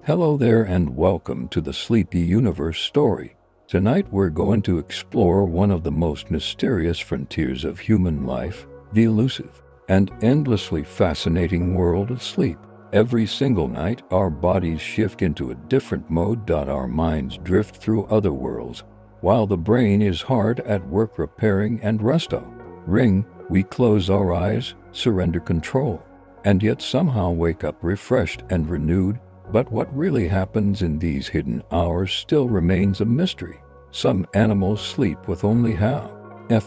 Hello there and welcome to the Sleepy Universe story. Tonight we're going to explore one of the most mysterious frontiers of human life, the elusive and endlessly fascinating world of sleep. Every single night, our bodies shift into a different mode. Our minds drift through other worlds, while the brain is hard at work repairing and restoring. We close our eyes, surrender control, and yet somehow wake up refreshed and renewed. But what really happens in these hidden hours still remains a mystery. Some animals sleep with only half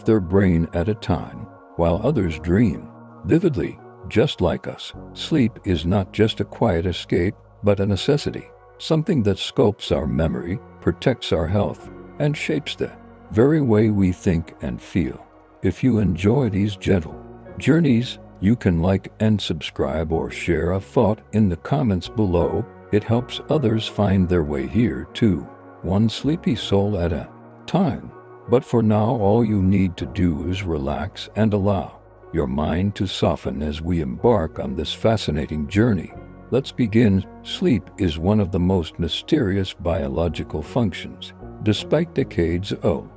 their brain at a time, while others dream vividly, just like us. Sleep is not just a quiet escape, but a necessity, something that sculpts our memory, protects our health, and shapes the very way we think and feel. If you enjoy these gentle journeys, you can like and subscribe or share a thought in the comments below. It helps others find their way here too, one sleepy soul at a time. But for now, all you need to do is relax and allow your mind to soften as we embark on this fascinating journey. Let's begin. Sleep is one of the most mysterious biological functions. Despite decades of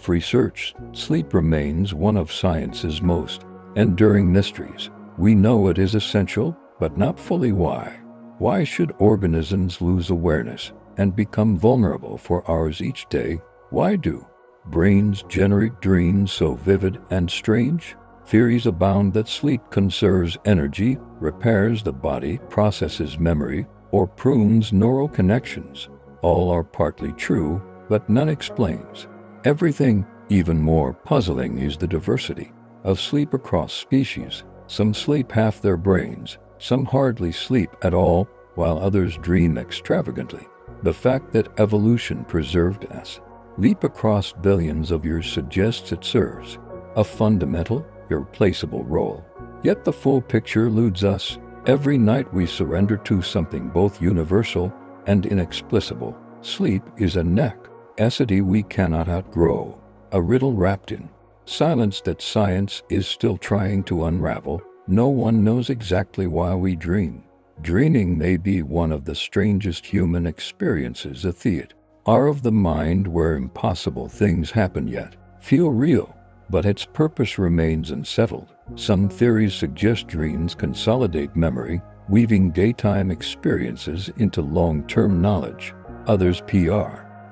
research, sleep remains one of science's most enduring mysteries. We know it is essential, but not fully why. Why should organisms lose awareness and become vulnerable for hours each day? Why do brains generate dreams so vivid and strange? Theories abound that sleep conserves energy, repairs the body, processes memory, or prunes neural connections. All are partly true, but none explains everything. Even more puzzling is the diversity of sleep across species. Some sleep half their brains, some hardly sleep at all, while others dream extravagantly. The fact that evolution preserved us sleep across billions of years suggests it serves a fundamental, irreplaceable role. Yet the full picture eludes us. Every night we surrender to something both universal and inexplicable. Sleep is a necessity we cannot outgrow, a riddle wrapped in silence that science is still trying to unravel. No one knows exactly why we dream. Dreaming may be one of the strangest human experiences. A theater of the mind where impossible things happen yet feel real, but its purpose remains unsettled. Some theories suggest dreams consolidate memory, weaving daytime experiences into long-term knowledge. Others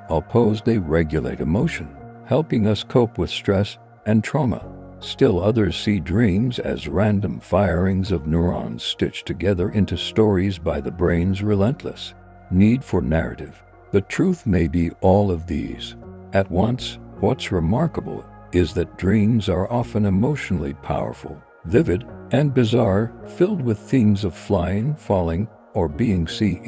oppose they regulate emotion, helping us cope with stress and trauma. Still others see dreams as random firings of neurons stitched together into stories by the brain's relentless need for narrative. The truth may be all of these at once. What's remarkable is that dreams are often emotionally powerful, vivid, and bizarre, filled with themes of flying, falling, or being seen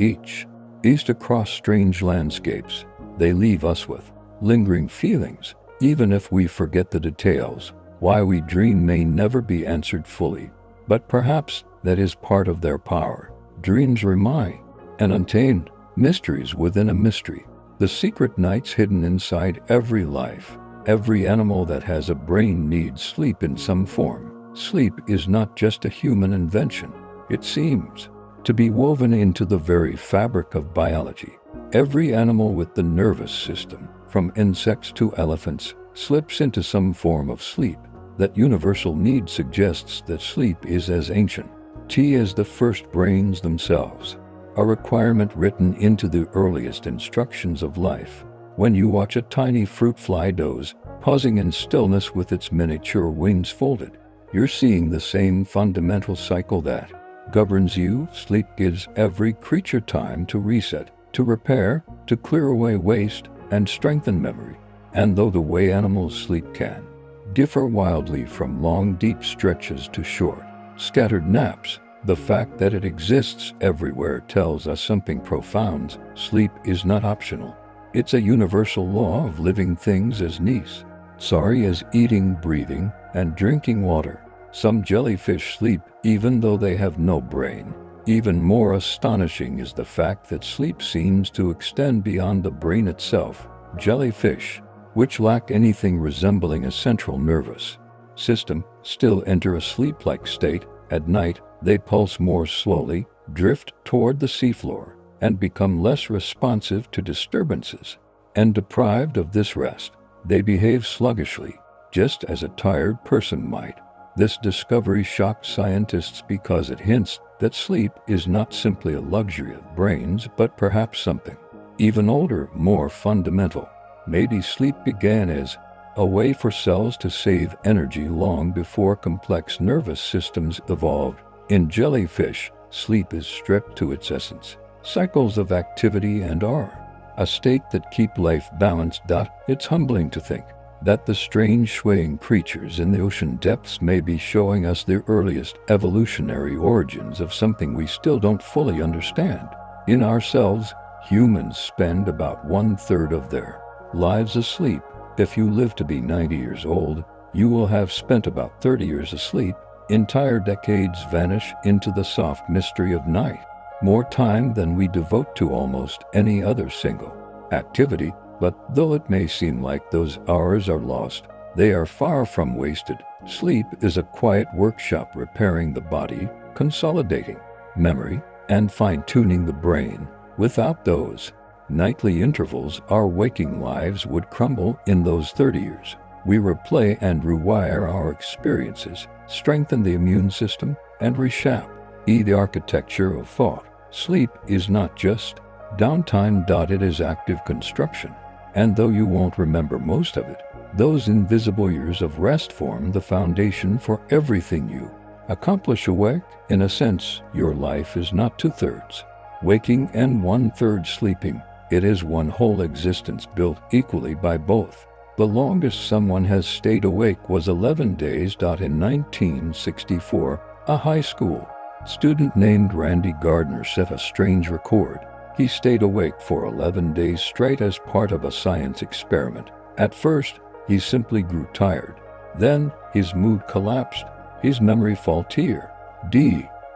east across strange landscapes. They leave us with lingering feelings, even if we forget the details. Why we dream may never be answered fully, but perhaps that is part of their power. Dreams remain an untamed mysteries within a mystery, the secret nights hidden inside every life. Every animal that has a brain needs sleep in some form. Sleep is not just a human invention. It seems to be woven into the very fabric of biology. Every animal with the nervous system, from insects to elephants, slips into some form of sleep. That universal need suggests that sleep is as ancient as the first brains themselves, a requirement written into the earliest instructions of life. When you watch a tiny fruit fly doze, pausing in stillness with its miniature wings folded, you're seeing the same fundamental cycle that governs you. Sleep gives every creature time to reset, to repair, to clear away waste, and strengthen memory. And though the way animals sleep can differ wildly, from long deep stretches to short, scattered naps, the fact that it exists everywhere tells us something profound. Sleep is not optional. It's a universal law of living things as necessary as eating, breathing, and drinking water. Some jellyfish sleep even though they have no brain. Even more astonishing is the fact that sleep seems to extend beyond the brain itself. Jellyfish, which lack anything resembling a central nervous system, still enter a sleep-like state. At night, they pulse more slowly, drift toward the seafloor, and become less responsive to disturbances. And deprived of this rest, they behave sluggishly, just as a tired person might. This discovery shocked scientists because it hints that sleep is not simply a luxury of brains, but perhaps something even older, more fundamental. Maybe sleep began as a way for cells to save energy long before complex nervous systems evolved. In jellyfish, sleep is stripped to its essence. Cycles of activity and are a state that keep life balanced. It's humbling to think that the strange swaying creatures in the ocean depths may be showing us the earliest evolutionary origins of something we still don't fully understand. In ourselves, humans spend about 1/3 of their lives asleep. If you live to be 90 years old, you will have spent about 30 years asleep. Entire decades vanish into the soft mystery of night. More time than we devote to almost any other single activity. But though it may seem like those hours are lost, they are far from wasted. Sleep is a quiet workshop repairing the body, consolidating memory, and fine-tuning the brain. Without those nightly intervals, our waking lives would crumble. In those 30 years, we replay and rewire our experiences, strengthen the immune system, and reshape the architecture of thought. Sleep is not just downtime. It is active construction. And though you won't remember most of it, those invisible years of rest form the foundation for everything you accomplish awake. In a sense, your life is not 2/3 waking and 1/3 sleeping. It is one whole existence built equally by both. The longest someone has stayed awake was 11 days. In 1964, a high school student named Randy Gardner set a strange record. He stayed awake for 11 days straight as part of a science experiment. At first, he simply grew tired. Then, his mood collapsed, his memory faltered,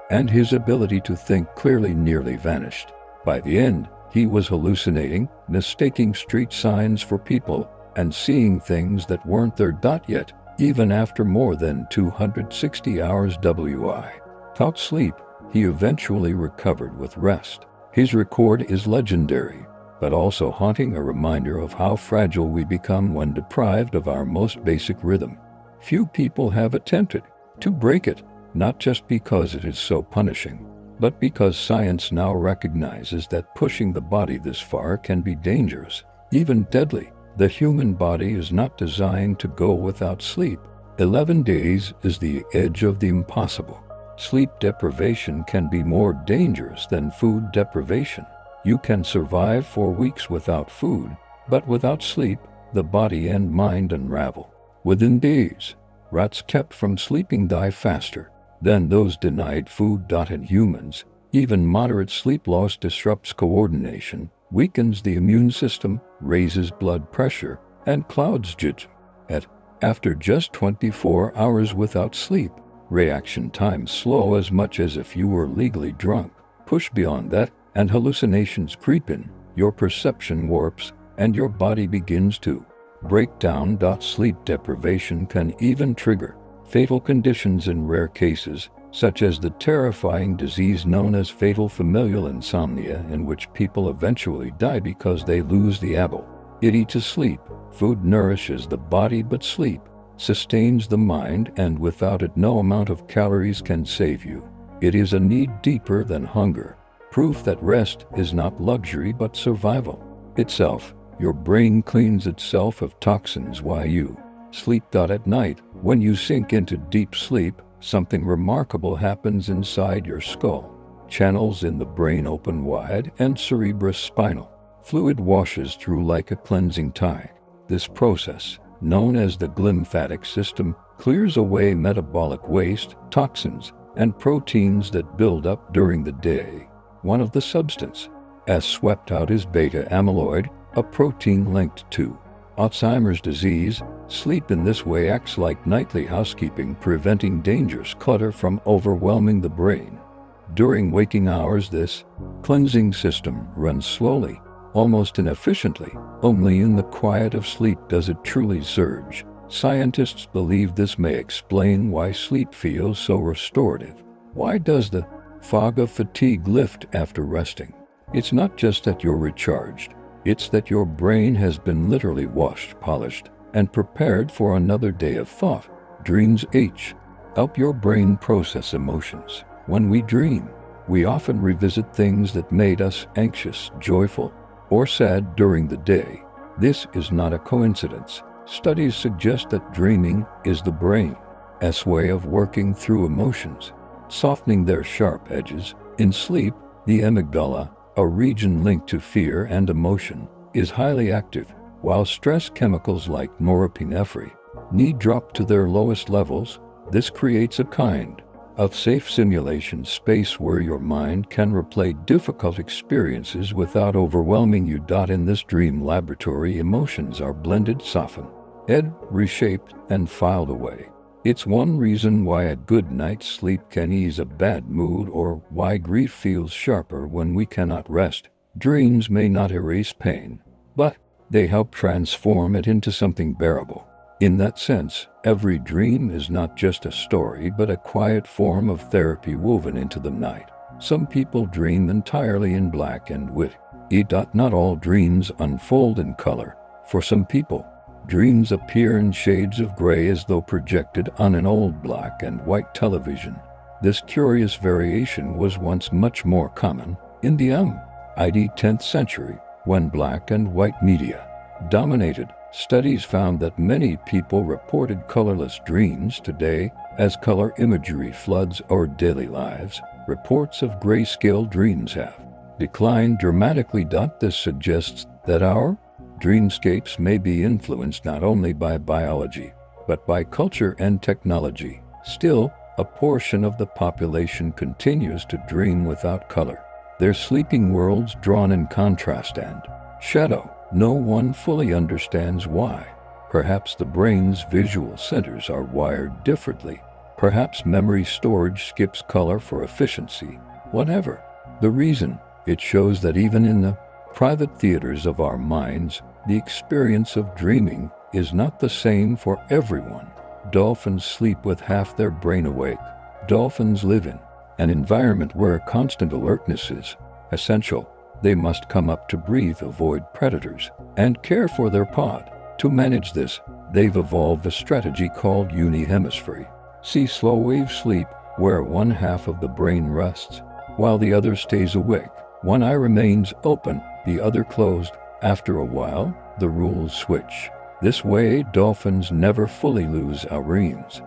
and his ability to think clearly nearly vanished. By the end, he was hallucinating, mistaking street signs for people, and seeing things that weren't there. Yet, even after more than 260 hours without sleep, he eventually recovered with rest. His record is legendary, but also haunting, a reminder of how fragile we become when deprived of our most basic rhythm. Few people have attempted to break it, not just because it is so punishing, but because science now recognizes that pushing the body this far can be dangerous, even deadly. The human body is not designed to go without sleep. 11 days is the edge of the impossible. Sleep deprivation can be more dangerous than food deprivation. You can survive for weeks without food, but without sleep, the body and mind unravel. Within days, rats kept from sleeping die faster than those denied food. In humans, even moderate sleep loss disrupts coordination, weakens the immune system, raises blood pressure, and clouds judgment. After just 24 hours without sleep, reaction times slow as much as if you were legally drunk. Push beyond that, and hallucinations creep in, your perception warps, and your body begins to break down. Sleep deprivation can even trigger fatal conditions in rare cases, such as the terrifying disease known as fatal familial insomnia, in which people eventually die because they lose the ability to sleep. Food nourishes the body, but sleep sustains the mind, and without it no amount of calories can save you. It is a need deeper than hunger, proof that rest is not luxury but survival itself. Your brain cleans itself of toxins while you sleep. At night, when you sink into deep sleep, something remarkable happens inside your skull. Channels in the brain open wide, and cerebrospinal fluid washes through like a cleansing tide. This process, known as the glymphatic system, clears away metabolic waste, toxins, and proteins that build up during the day. One of the substances swept out is beta amyloid, a protein linked to Alzheimer's disease. Sleep in this way acts like nightly housekeeping, preventing dangerous clutter from overwhelming the brain. During waking hours, this cleansing system runs slowly, almost inefficiently. Only in the quiet of sleep does it truly surge. Scientists believe this may explain why sleep feels so restorative. Why does the fog of fatigue lift after resting? It's not just that you're recharged, it's that your brain has been literally washed, polished, and prepared for another day of thought. Dreams help your brain process emotions. When we dream, we often revisit things that made us anxious, joyful, or sad during the day. This is not a coincidence. Studies suggest that dreaming is the brain's way of working through emotions, softening their sharp edges. In sleep, the amygdala, a region linked to fear and emotion, is highly active, while stress chemicals like norepinephrine drop to their lowest levels. This creates a kind of safe simulation space where your mind can replay difficult experiences without overwhelming you. In this dream laboratory, emotions are blended, softened, reshaped, and filed away. It's one reason why a good night's sleep can ease a bad mood, or why grief feels sharper when we cannot rest. Dreams may not erase pain, but they help transform it into something bearable. In that sense, every dream is not just a story but a quiet form of therapy woven into the night. Some people dream entirely in black and white. Not all dreams unfold in color. For some people, dreams appear in shades of gray as though projected on an old black and white television. This curious variation was once much more common in the 10th century, when black and white media dominated. Studies found that many people reported colorless dreams. Today, as color imagery floods our daily lives, reports of grayscale dreams have declined dramatically. This suggests that our dreamscapes may be influenced not only by biology, but by culture and technology. Still, a portion of the population continues to dream without color, their sleeping worlds drawn in contrast and shadow. No one fully understands why. Perhaps the brain's visual centers are wired differently. Perhaps memory storage skips color for efficiency. Whatever the reason, it shows that even in the private theaters of our minds, the experience of dreaming is not the same for everyone. Dolphins sleep with half their brain awake. Dolphins live in an environment where constant alertness is essential. They must come up to breathe, avoid predators, and care for their pod. To manage this, they've evolved a strategy called unihemisphere. Slow wave sleep, where one half of the brain rests, while the other stays awake. One eye remains open, the other closed. After a while, the rules switch. This way, dolphins never fully lose REMs,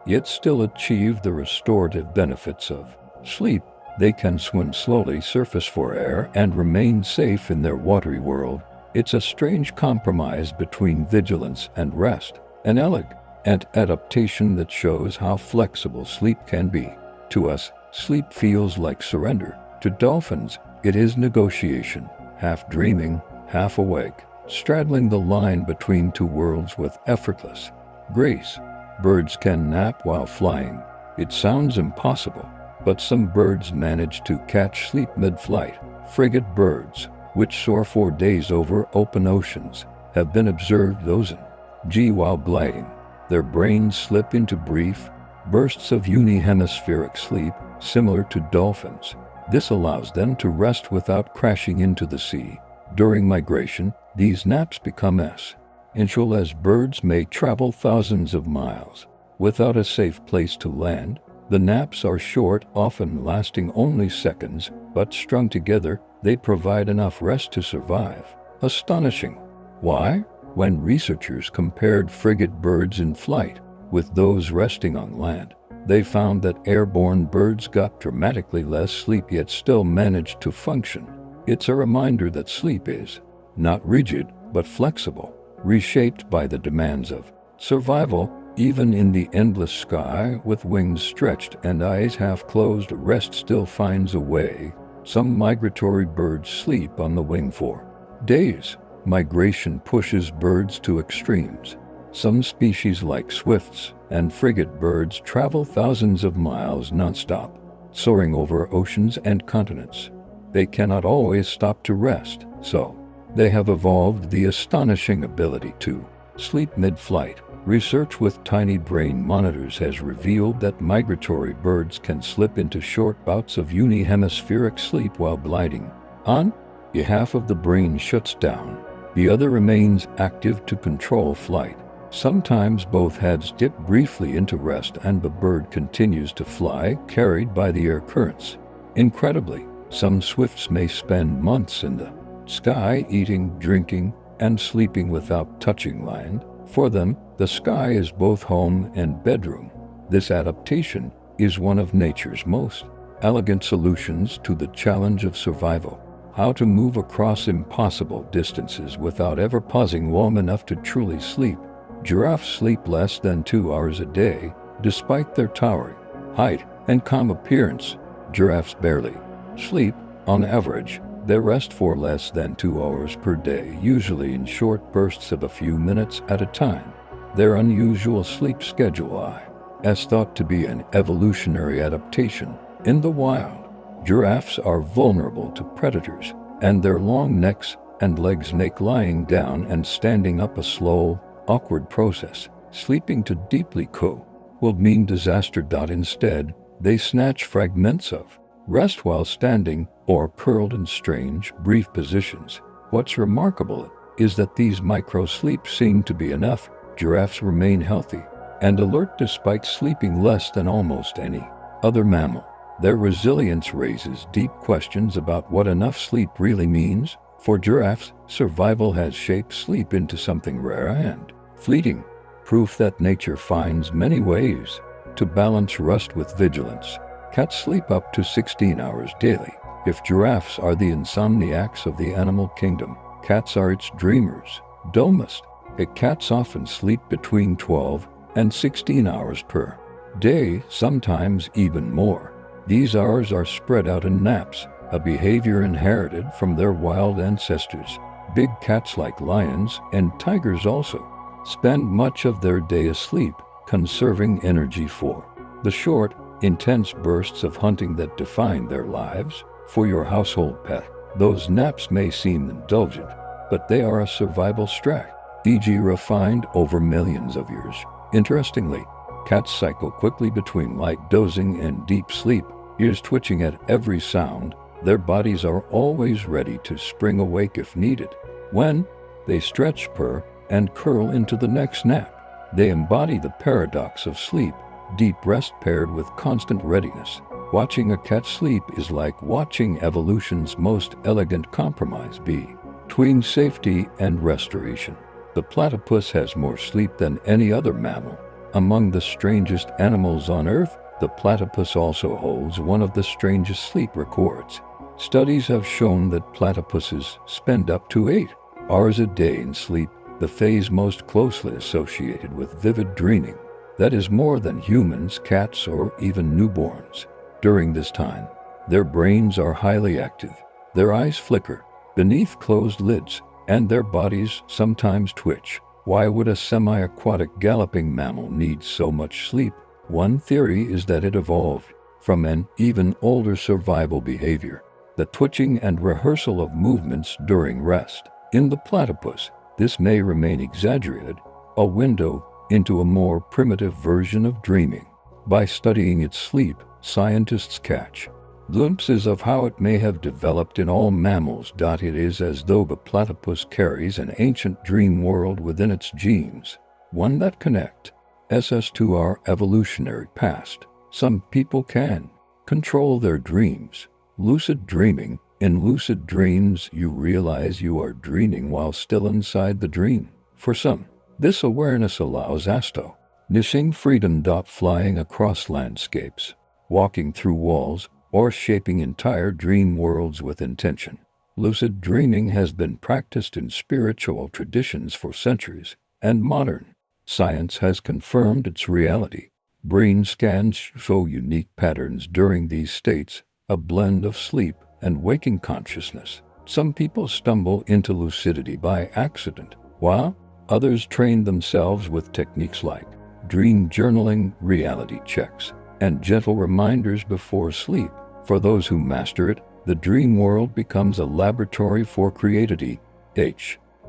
yet still achieve the restorative benefits of sleep. They can swim slowly, surface for air, and remain safe in their watery world. It's a strange compromise between vigilance and rest, an elegant adaptation that shows how flexible sleep can be. To us, sleep feels like surrender. To dolphins, it is negotiation, half dreaming, half awake, straddling the line between two worlds with effortless grace. Birds can nap while flying. It sounds impossible, but some birds manage to catch sleep mid-flight. Frigate birds, which soar for days over open oceans, have been observed dozing while gliding. Their brains slip into brief bursts of unihemispheric sleep, similar to dolphins. This allows them to rest without crashing into the sea. During migration, these naps become essential, as birds may travel thousands of miles without a safe place to land. The naps are short, often lasting only seconds, but strung together, they provide enough rest to survive. Astonishing. Why? When researchers compared frigate birds in flight with those resting on land, they found that airborne birds got dramatically less sleep yet still managed to function. It's a reminder that sleep is not rigid, but flexible, reshaped by the demands of survival. Even in the endless sky, with wings stretched and eyes half closed, rest still finds a way. Some migratory birds sleep on the wing for days. Migration pushes birds to extremes. Some species, like swifts and frigate birds, travel thousands of miles nonstop, soaring over oceans and continents. They cannot always stop to rest, so they have evolved the astonishing ability to sleep mid-flight. Research with tiny brain monitors has revealed that migratory birds can slip into short bouts of unihemispheric sleep while gliding. On half of the brain shuts down, the other remains active to control flight. Sometimes both heads dip briefly into rest and the bird continues to fly, carried by the air currents. Incredibly, some swifts may spend months in the sky eating, drinking, and sleeping without touching land. For them, the sky is both home and bedroom. This adaptation is one of nature's most elegant solutions to the challenge of survival. How to move across impossible distances without ever pausing long enough to truly sleep. Giraffes sleep less than 2 hours a day, despite their towering height and calm appearance. Giraffes barely sleep. On average, they rest for less than 2 hours per day, usually in short bursts of a few minutes at a time. Their unusual sleep schedule is thought to be an evolutionary adaptation. In the wild, giraffes are vulnerable to predators, and their long necks and legs make lying down and standing up a slow, awkward process. Sleeping too deeply will mean disaster. Instead, they snatch fragments of rest while standing or curled in strange, brief positions. What's remarkable is that these micro-sleeps seem to be enough. Giraffes remain healthy and alert despite sleeping less than almost any other mammal. Their resilience raises deep questions about what enough sleep really means. For giraffes, survival has shaped sleep into something rare and fleeting, proof that nature finds many ways to balance rest with vigilance. Cats sleep up to 16 hours daily. If giraffes are the insomniacs of the animal kingdom, cats are its dreamers. Dumbest, cats often sleep between 12 and 16 hours per day, sometimes even more. These hours are spread out in naps, a behavior inherited from their wild ancestors. Big cats like lions and tigers also spend much of their day asleep, conserving energy for the short, intense bursts of hunting that define their lives. For your household pet, those naps may seem indulgent, but they are a survival strategy refined over millions of years. Interestingly, cats cycle quickly between light dozing and deep sleep, ears twitching at every sound. Their bodies are always ready to spring awake if needed. When they stretch, purr, and curl into the next nap, they embody the paradox of sleep, deep rest paired with constant readiness. Watching a cat sleep is like watching evolution's most elegant compromise between safety and restoration. The platypus has more sleep than any other mammal. Among the strangest animals on Earth, the platypus also holds one of the strangest sleep records. Studies have shown that platypuses spend up to 8 hours a day in sleep, the phase most closely associated with vivid dreaming. That is more than humans, cats, or even newborns. During this time, their brains are highly active. Their eyes flicker beneath closed lids, and their bodies sometimes twitch. Why would a semi-aquatic galloping mammal need so much sleep? One theory is that it evolved from an even older survival behavior, the twitching and rehearsal of movements during rest. In the platypus, this may remain exaggerated, a window into a more primitive version of dreaming. By studying its sleep, scientists catch glimpses of how it may have developed in all mammals. It is as though the platypus carries an ancient dream world within its genes, one that connects us to our evolutionary past. Some people can control their dreams. Lucid dreaming. In lucid dreams, you realize you are dreaming while still inside the dream. For some, this awareness allows astonishing freedom. Flying across landscapes, walking through walls, or shaping entire dream worlds with intention. Lucid dreaming has been practiced in spiritual traditions for centuries, and modern science has confirmed its reality. Brain scans show unique patterns during these states, a blend of sleep and waking consciousness. Some people stumble into lucidity by accident, while others train themselves with techniques like dream journaling, reality checks, and gentle reminders before sleep. For those who master it, the dream world becomes a laboratory for creativity,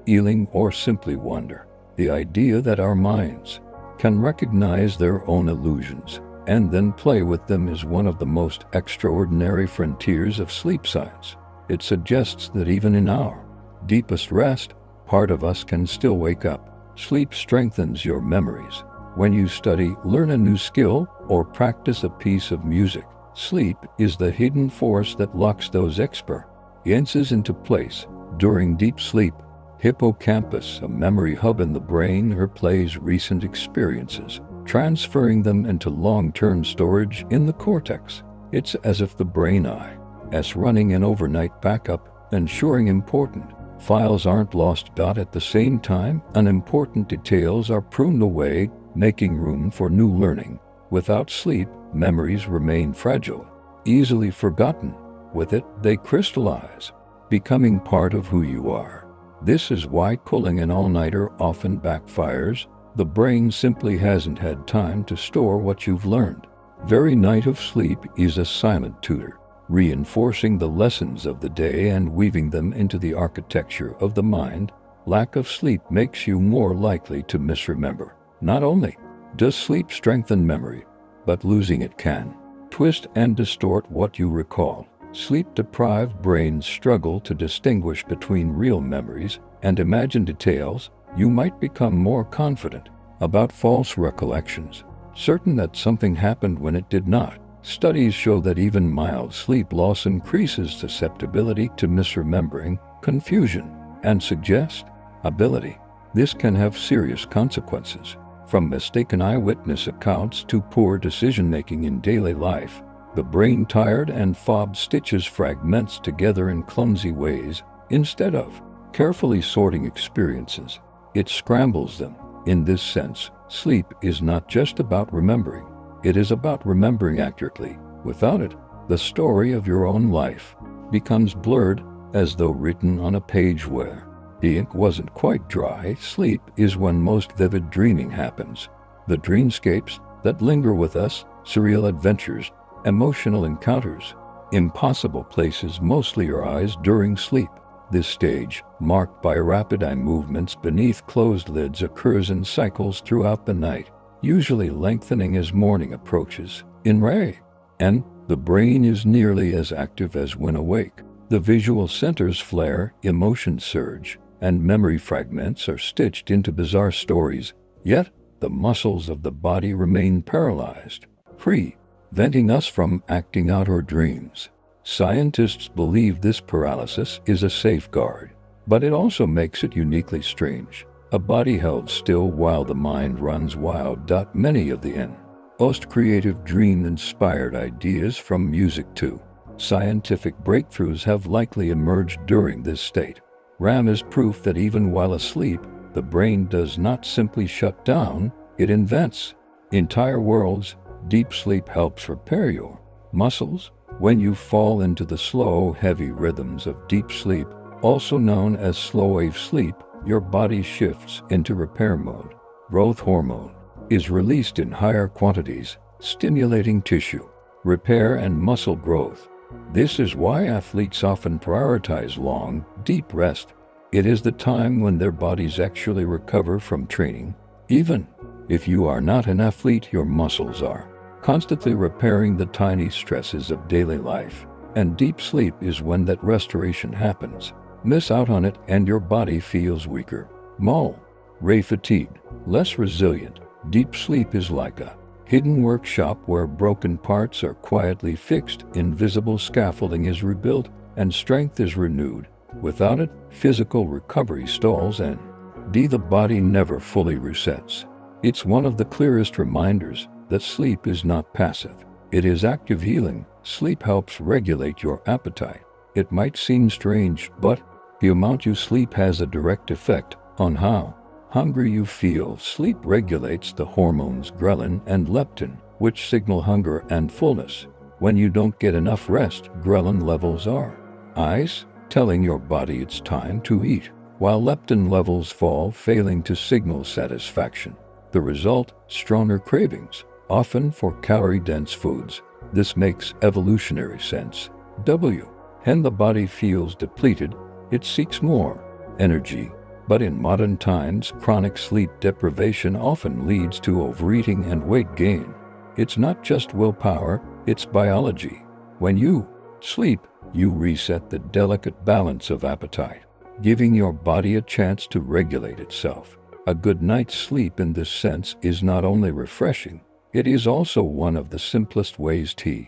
healing, or simply wonder. The idea that our minds can recognize their own illusions and then play with them is one of the most extraordinary frontiers of sleep science. It suggests that even in our deepest rest, part of us can still wake up. Sleep strengthens your memories. When you study, learn a new skill, or practice a piece of music, sleep is the hidden force that locks those experiences into place. During deep sleep, hippocampus, a memory hub in the brain, replays recent experiences, transferring them into long-term storage in the cortex. It's as if the brain is running an overnight backup, ensuring important files aren't lost. At the same time, unimportant details are pruned away, making room for new learning. Without sleep, memories remain fragile, easily forgotten. With it, they crystallize, becoming part of who you are. This is why pulling an all-nighter often backfires. The brain simply hasn't had time to store what you've learned. Every night of sleep is a silent tutor, reinforcing the lessons of the day and weaving them into the architecture of the mind. Lack of sleep makes you more likely to misremember. Not only does sleep strengthen memory, but losing it can twist and distort what you recall. Sleep-deprived brains struggle to distinguish between real memories and imagined details. You might become more confident about false recollections, certain that something happened when it did not. Studies show that even mild sleep loss increases susceptibility to misremembering, confusion, and suggestibility. This can have serious consequences, from mistaken eyewitness accounts to poor decision-making in daily life. The brain, tired and fobbed, stitches fragments together in clumsy ways. Instead of carefully sorting experiences, it scrambles them. In this sense, sleep is not just about remembering. It is about remembering accurately. Without it, the story of your own life becomes blurred, as though written on a page where the ink wasn't quite dry. Sleep is when most vivid dreaming happens. The dreamscapes that linger with us, surreal adventures, emotional encounters, impossible places mostly arise during sleep. This stage, marked by rapid eye movements beneath closed lids, occurs in cycles throughout the night, usually lengthening as morning approaches. In REM, the brain is nearly as active as when awake. The visual centers flare, emotions surge, and memory fragments are stitched into bizarre stories. Yet, the muscles of the body remain paralyzed, preventing us from acting out our dreams. Scientists believe this paralysis is a safeguard, but it also makes it uniquely strange. A body held still while the mind runs wild. Many of the most creative dream-inspired ideas, from music to scientific breakthroughs, have likely emerged during this state. REM is proof that even while asleep, the brain does not simply shut down, it invents entire worlds. Deep sleep helps repair your muscles. When you fall into the slow, heavy rhythms of deep sleep, also known as slow-wave sleep, your body shifts into repair mode. Growth hormone is released in higher quantities, stimulating tissue repair and muscle growth. This is why athletes often prioritize long, deep rest. It is the time when their bodies actually recover from training. Even if you are not an athlete, your muscles are constantly repairing the tiny stresses of daily life, and deep sleep is when that restoration happens. Miss out on it and your body feels weaker, fatigued, less resilient. Deep sleep is like a hidden workshop where broken parts are quietly fixed, invisible scaffolding is rebuilt, and strength is renewed. Without it, physical recovery stalls and the body never fully resets. It's one of the clearest reminders that sleep is not passive. It is active healing. Sleep helps regulate your appetite. It might seem strange, but the amount you sleep has a direct effect on how hungry you feel. Sleep regulates the hormones ghrelin and leptin, which signal hunger and fullness. When you don't get enough rest, ghrelin levels are rise, telling your body it's time to eat, while leptin levels fall, failing to signal satisfaction. The result, stronger cravings, often for calorie-dense foods. This makes evolutionary sense. When the body feels depleted, it seeks more energy. But in modern times, chronic sleep deprivation often leads to overeating and weight gain. It's not just willpower, it's biology. When you sleep, you reset the delicate balance of appetite, giving your body a chance to regulate itself. A good night's sleep in this sense is not only refreshing, it is also one of the simplest ways to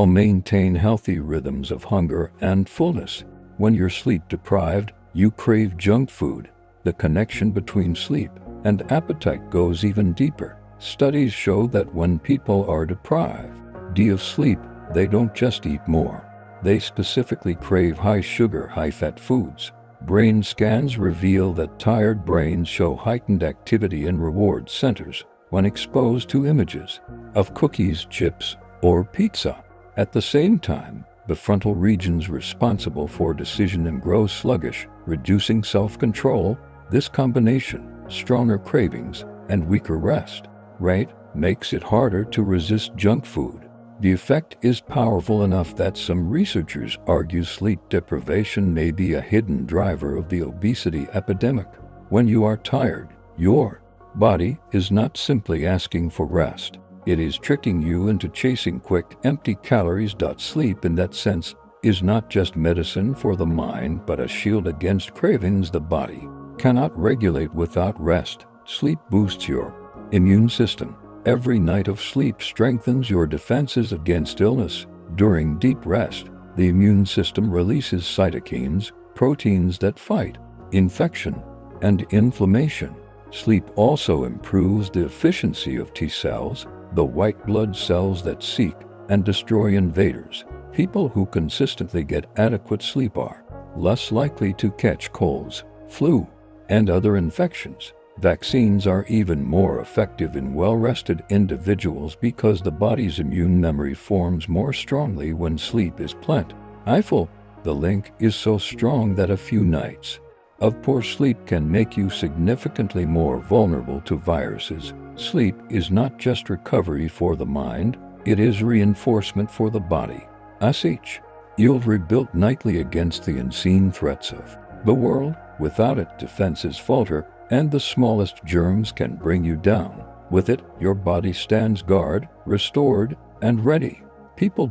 maintain healthy rhythms of hunger and fullness. When you're sleep deprived, you crave junk food. The connection between sleep and appetite goes even deeper. Studies show that when people are deprived of sleep, they don't just eat more. They specifically crave high-sugar, high-fat foods. Brain scans reveal that tired brains show heightened activity in reward centers when exposed to images of cookies, chips, or pizza. At the same time, the frontal regions responsible for decision grow sluggish, reducing self-control. This combination, stronger cravings and weaker rest rate, makes it harder to resist junk food. The effect is powerful enough that some researchers argue sleep deprivation may be a hidden driver of the obesity epidemic. When you are tired, your body is not simply asking for rest. It is tricking you into chasing quick, empty calories. Sleep, in that sense, is not just medicine for the mind, but a shield against cravings the body cannot regulate without rest. Sleep boosts your immune system. Every night of sleep strengthens your defenses against illness. During deep rest, the immune system releases cytokines, proteins that fight infection and inflammation. Sleep also improves the efficiency of T cells, the white blood cells that seek and destroy invaders. People who consistently get adequate sleep are less likely to catch colds, flu, and other infections. Vaccines are even more effective in well-rested individuals because the body's immune memory forms more strongly when sleep is plentiful. The link is so strong that a few nights of poor sleep can make you significantly more vulnerable to viruses. Sleep is not just recovery for the mind, it is reinforcement for the body. As each, you'll rebuild nightly against the unseen threats of the world. Without it, defenses falter, and the smallest germs can bring you down. With it, your body stands guard, restored, and ready. People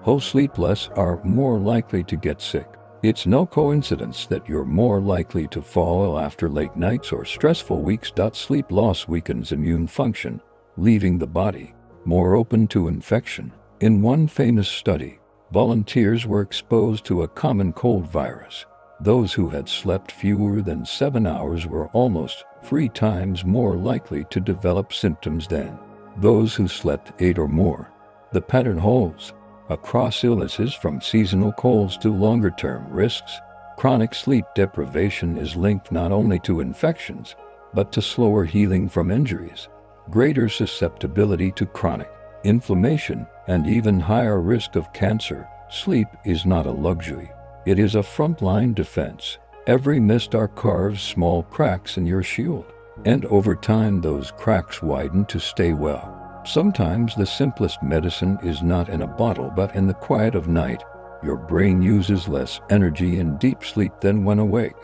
who sleep less are more likely to get sick. It's no coincidence that you're more likely to fall ill after late nights or stressful weeks. Sleep loss weakens immune function, leaving the body more open to infection. In one famous study, volunteers were exposed to a common cold virus. Those who had slept fewer than 7 hours were almost 3 times more likely to develop symptoms than those who slept 8 or more. The pattern holds across illnesses, from seasonal colds to longer-term risks. Chronic sleep deprivation is linked not only to infections, but to slower healing from injuries, greater susceptibility to chronic inflammation, and even higher risk of cancer. Sleep is not a luxury. It is a frontline defense. Every missed hour carves small cracks in your shield, and over time those cracks widen to stay well. Sometimes the simplest medicine is not in a bottle but in the quiet of night. Your brain uses less energy in deep sleep than when awake.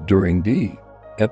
During deep,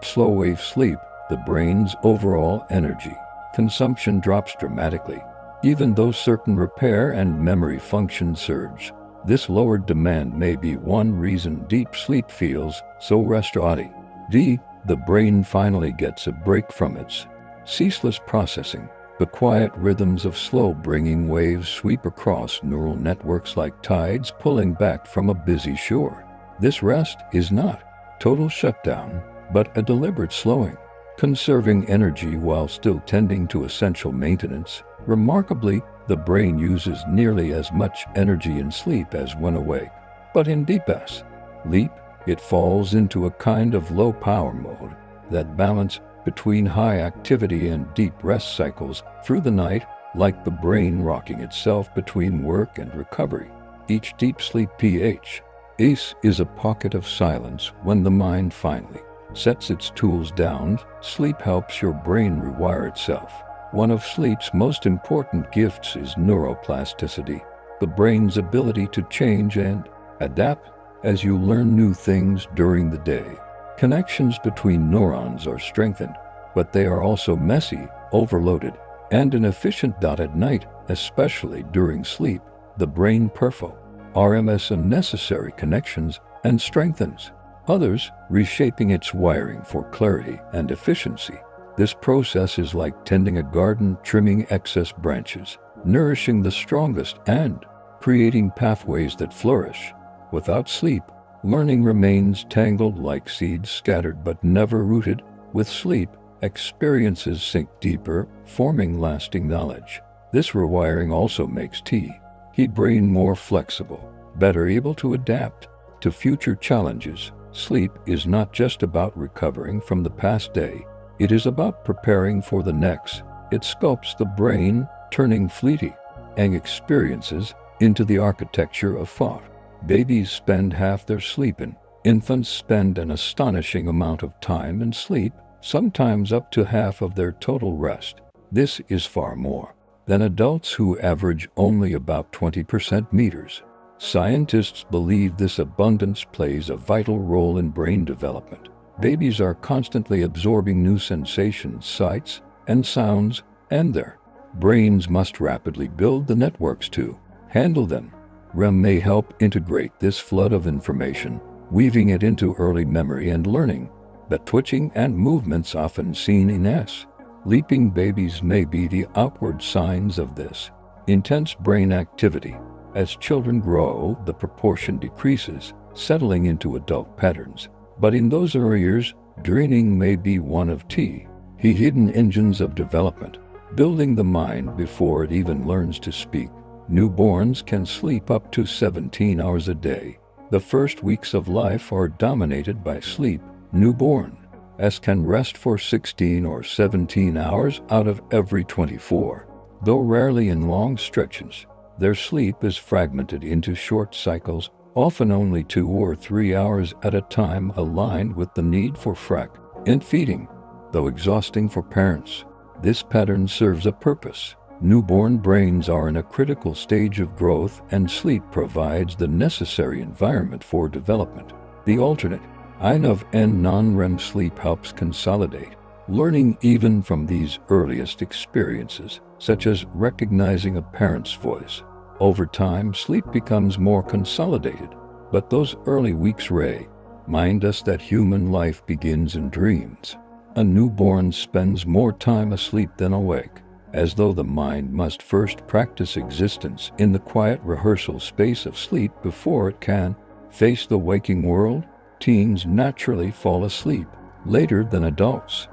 slow-wave sleep, the brain's overall energy consumption drops dramatically, even though certain repair and memory functions surge. This lowered demand may be one reason deep sleep feels so restorative. The brain finally gets a break from its ceaseless processing. The quiet rhythms of slow bringing waves sweep across neural networks like tides pulling back from a busy shore. This rest is not total shutdown, but a deliberate slowing, conserving energy while still tending to essential maintenance. Remarkably, the brain uses nearly as much energy in sleep as when awake. But in deep sleep, it falls into a kind of low-power mode. That balance between high activity and deep rest cycles through the night, like the brain rocking itself between work and recovery. Each deep sleep is a pocket of silence when the mind finally sets its tools down. Sleep helps your brain rewire itself. One of sleep's most important gifts is neuroplasticity, the brain's ability to change and adapt as you learn new things during the day. Connections between neurons are strengthened, but they are also messy, overloaded, and inefficient. At night, especially during sleep, the brain RMS unnecessary connections and strengthens others, reshaping its wiring for clarity and efficiency. This process is like tending a garden, trimming excess branches, nourishing the strongest, and creating pathways that flourish. Without sleep, learning remains tangled like seeds scattered but never rooted. With sleep, experiences sink deeper, forming lasting knowledge. This rewiring also makes the brain more flexible, better able to adapt to future challenges. Sleep is not just about recovering from the past day, it is about preparing for the next. It sculpts the brain, turning fleeting experiences into the architecture of thought. Babies spend half their sleep in. Infants spend an astonishing amount of time in sleep, sometimes up to half of their total rest. This is far more than adults who average only about 20% meters. Scientists believe this abundance plays a vital role in brain development. Babies are constantly absorbing new sensations, sights, and sounds, and their brains must rapidly build the networks to handle them. REM may help integrate this flood of information, weaving it into early memory and learning. The twitching and movements often seen in sleeping babies may be the outward signs of this intense brain activity. As children grow, the proportion decreases, settling into adult patterns. But in those early years, dreaming may be one of the hidden engines of development, building the mind before it even learns to speak. Newborns can sleep up to 17 hours a day. The first weeks of life are dominated by sleep. Newborns can rest for 16 or 17 hours out of every 24, though rarely in long stretches. Their sleep is fragmented into short cycles, often only 2 or 3 hours at a time, aligned with the need for frequent feeding. Though exhausting for parents, this pattern serves a purpose. Newborn brains are in a critical stage of growth, and sleep provides the necessary environment for development. The alternate of non-REM sleep helps consolidate learning even from these earliest experiences, such as recognizing a parent's voice. Over time, sleep becomes more consolidated, but those early weeks remind us that human life begins in dreams. A newborn spends more time asleep than awake, as though the mind must first practice existence in the quiet rehearsal space of sleep before it can face the waking world. Teens naturally fall asleep later than adults.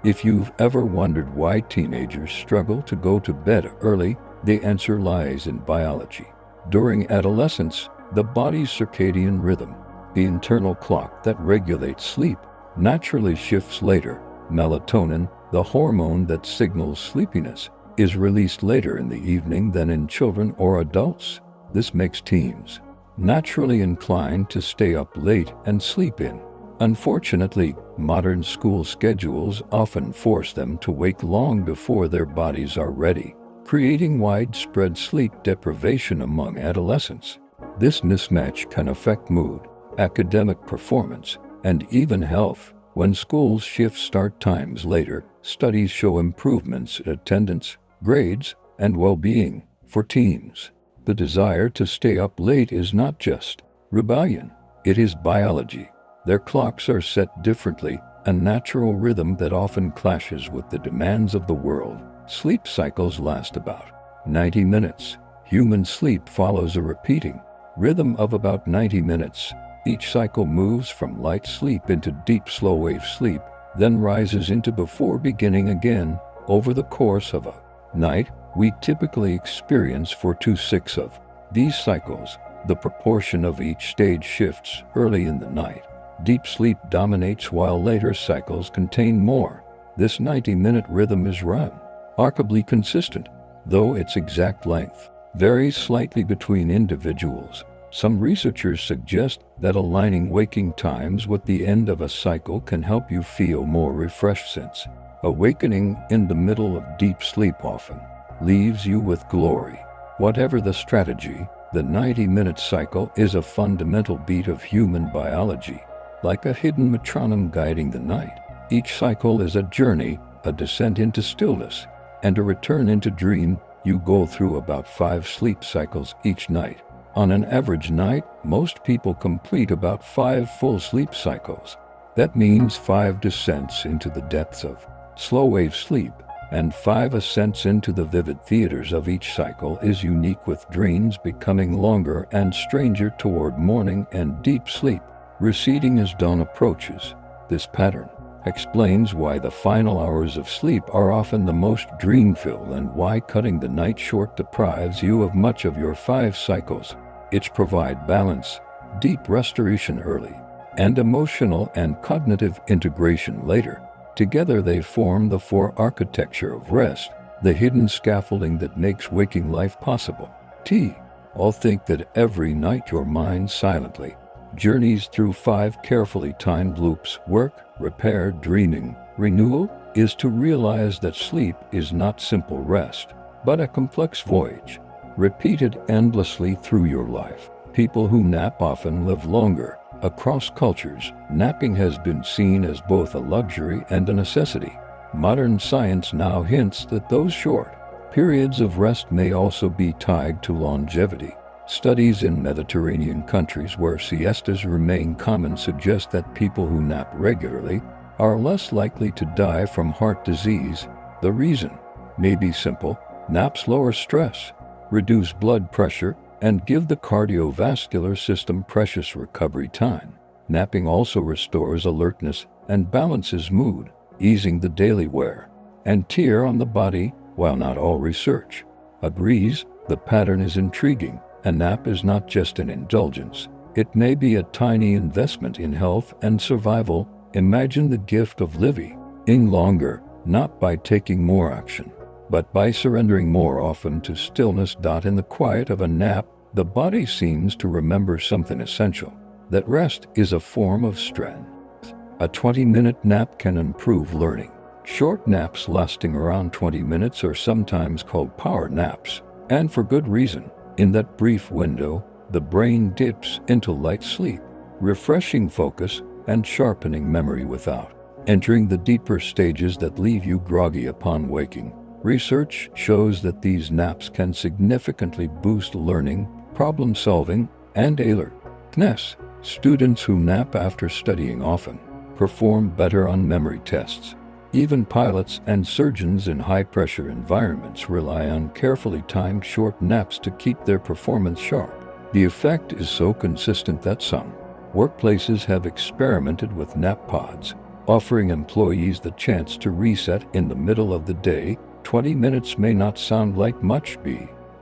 If you've ever wondered why teenagers struggle to go to bed early, the answer lies in biology. During adolescence, the body's circadian rhythm, the internal clock that regulates sleep, naturally shifts later. Melatonin, the hormone that signals sleepiness, is released later in the evening than in children or adults. This makes teens naturally inclined to stay up late and sleep in. Unfortunately, modern school schedules often force them to wake long before their bodies are ready, creating widespread sleep deprivation among adolescents. This mismatch can affect mood, academic performance, and even health. When schools shift start times later, studies show improvements in attendance, grades, and well-being. For teens, the desire to stay up late is not just rebellion, it is biology. Their clocks are set differently, a natural rhythm that often clashes with the demands of the world. Sleep cycles last about 90 minutes. Human sleep follows a repeating rhythm of about 90 minutes. Each cycle moves from light sleep into deep slow-wave sleep, then rises into before beginning again. Over the course of a night, we typically experience 4 to 6 of these cycles. The proportion of each stage shifts. Early in the night, deep sleep dominates while later cycles contain more. This 90-minute rhythm is remarkably consistent, though its exact length varies slightly between individuals. Some researchers suggest that aligning waking times with the end of a cycle can help you feel more refreshed, since awakening in the middle of deep sleep often leaves you with glory. Whatever the strategy, the 90-minute cycle is a fundamental beat of human biology, like a hidden metronome guiding the night. Each cycle is a journey, a descent into stillness, and a return into dream. You go through about 5 sleep cycles each night. On an average night, most people complete about 5 full sleep cycles. That means 5 descents into the depths of slow-wave sleep, and 5 ascents into the vivid theaters of each cycle is unique, with dreams becoming longer and stranger toward morning and deep sleep receding as dawn approaches. This pattern explains why the final hours of sleep are often the most dream-filled and why cutting the night short deprives you of much of your 5 cycles. It provides balance, deep restoration early, and emotional and cognitive integration later. Together they form the 4 architecture of rest, the hidden scaffolding that makes waking life possible. All think that every night your mind silently journeys through 5 carefully timed loops: work, repair, dreaming, renewal, is to realize that sleep is not simple rest, but a complex voyage, repeated endlessly through your life. People who nap often live longer. Across cultures, napping has been seen as both a luxury and a necessity. Modern science now hints that those short periods of rest may also be tied to longevity. Studies in Mediterranean countries where siestas remain common suggest that people who nap regularly are less likely to die from heart disease. The reason may be simple: naps lower stress, reduce blood pressure, and give the cardiovascular system precious recovery time. Napping also restores alertness and balances mood, easing the daily wear and tear on the body. While not all research agrees, the pattern is intriguing. A nap is not just an indulgence. It may be a tiny investment in health and survival. Imagine the gift of living longer, not by taking more action, but by surrendering more often to stillness. In the quiet of a nap, the body seems to remember something essential: that rest is a form of strength. A 20-minute nap can improve learning. Short naps lasting around 20 minutes are sometimes called power naps, and for good reason. In that brief window, the brain dips into light sleep, refreshing focus and sharpening memory without entering the deeper stages that leave you groggy upon waking. Research shows that these naps can significantly boost learning, problem-solving, and alertness. Students who nap after studying often perform better on memory tests. Even pilots and surgeons in high-pressure environments rely on carefully timed short naps to keep their performance sharp. The effect is so consistent that some workplaces have experimented with nap pods, offering employees the chance to reset in the middle of the day. 20 minutes may not sound like much,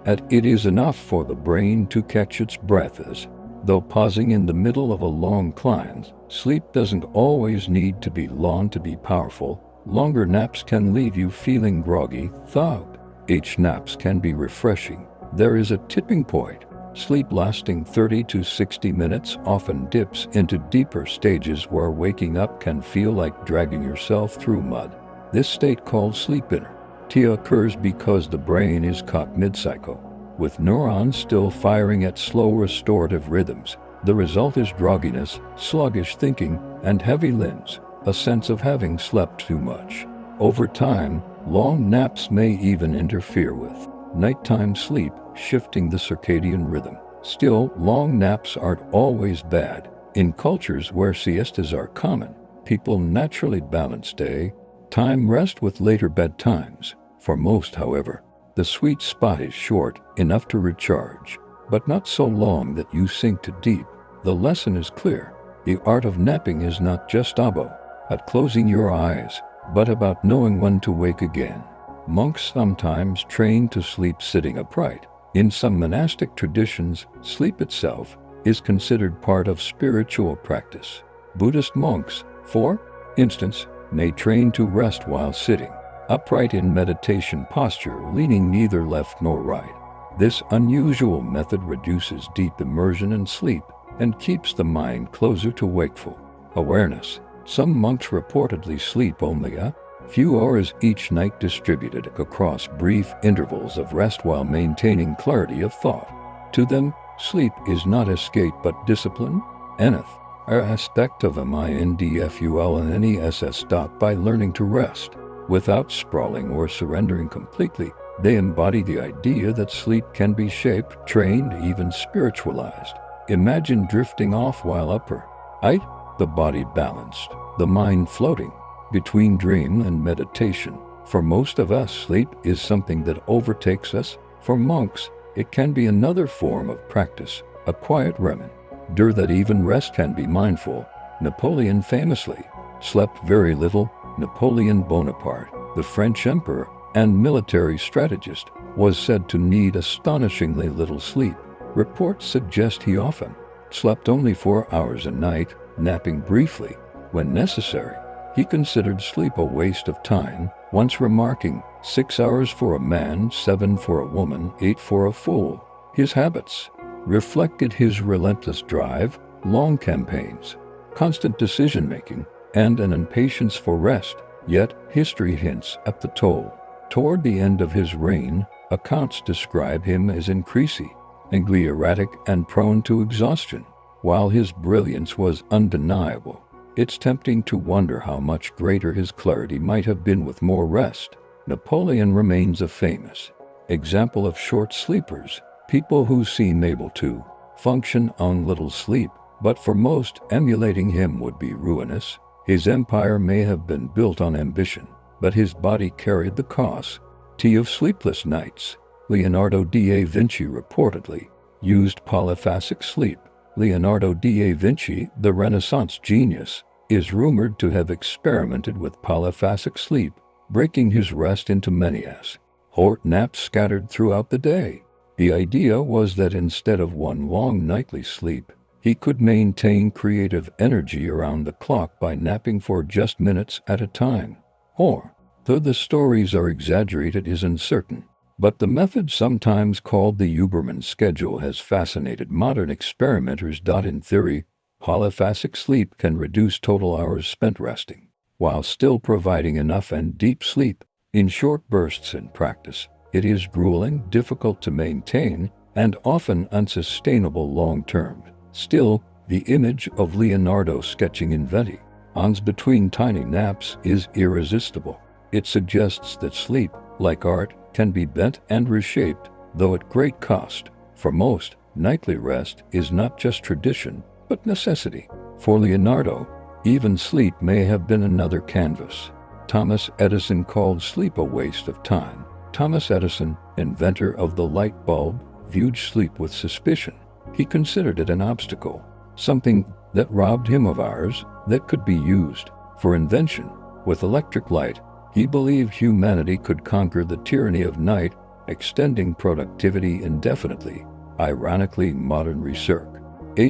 but it is enough for the brain to catch its breath. Though pausing in the middle of a long climb, sleep doesn't always need to be long to be powerful. Longer naps can leave you feeling groggy, thawed. Each naps can be refreshing. There is a tipping point. Sleep lasting 30 to 60 minutes often dips into deeper stages where waking up can feel like dragging yourself through mud. This state, called sleep inertia, occurs because the brain is caught mid-cycle, with neurons still firing at slow restorative rhythms. The result is grogginess, sluggish thinking, and heavy limbs, a sense of having slept too much. Over time, long naps may even interfere with nighttime sleep, shifting the circadian rhythm. Still, long naps aren't always bad. In cultures where siestas are common, people naturally balance daytime rest with later bedtimes. For most, however, the sweet spot is short enough to recharge, but not so long that you sink too deep. The lesson is clear. The art of napping is not just about closing your eyes, but about knowing when to wake again. Monks sometimes train to sleep sitting upright. In some monastic traditions, sleep itself is considered part of spiritual practice. Buddhist monks, for instance, may train to rest while sitting upright in meditation posture, leaning neither left nor right. This unusual method reduces deep immersion in sleep and keeps the mind closer to wakeful awareness. Some monks reportedly sleep only a few hours each night, distributed across brief intervals of rest while maintaining clarity of thought. To them, sleep is not escape but discipline, another aspect of mindful and ness. By learning to rest without sprawling or surrendering completely, They embody the idea that sleep can be shaped, trained, even spiritualized. Imagine drifting off while upright, the body balanced, the mind floating between dream and meditation. For most of us, sleep is something that overtakes us. For monks, it can be another form of practice, a quiet reminder that even rest can be mindful. Napoleon famously slept very little. Napoleon Bonaparte, the French emperor and military strategist, was said to need astonishingly little sleep. Reports suggest he often slept only 4 hours a night, napping briefly when necessary. He considered sleep a waste of time, once remarking, 6 hours for a man, 7 for a woman, 8 for a fool. His habits reflected his relentless drive, long campaigns, constant decision-making, and an impatience for rest. Yet, history hints at the toll. Toward the end of his reign, accounts describe him as increasingly erratic and prone to exhaustion. While his brilliance was undeniable, it's tempting to wonder how much greater his clarity might have been with more rest. Napoleon remains a famous example of short sleepers, people who seem able to function on little sleep, but for most, emulating him would be ruinous. His empire may have been built on ambition, but his body carried the cost of sleepless nights. Leonardo da Vinci reportedly used polyphasic sleep. Leonardo da Vinci, the Renaissance genius, is rumored to have experimented with polyphasic sleep, breaking his rest into many short naps scattered throughout the day. The idea was that instead of one long nightly sleep, he could maintain creative energy around the clock by napping for just minutes at a time. Or, though the stories are exaggerated, is uncertain. But the method, sometimes called the Huberman schedule, has fascinated modern experimenters. In theory, polyphasic sleep can reduce total hours spent resting, while still providing enough and deep sleep. In short bursts in practice, it is grueling, difficult to maintain, and often unsustainable long-term. Still, the image of Leonardo sketching inventions between tiny naps is irresistible. It suggests that sleep, like art, can be bent and reshaped, though at great cost. For most, nightly rest is not just tradition, but necessity. For Leonardo, even sleep may have been another canvas. Thomas Edison called sleep a waste of time. Thomas Edison, inventor of the light bulb, viewed sleep with suspicion. He considered it an obstacle, something that robbed him of hours that could be used for invention. With electric light, he believed humanity could conquer the tyranny of night, extending productivity indefinitely. Ironically, modern research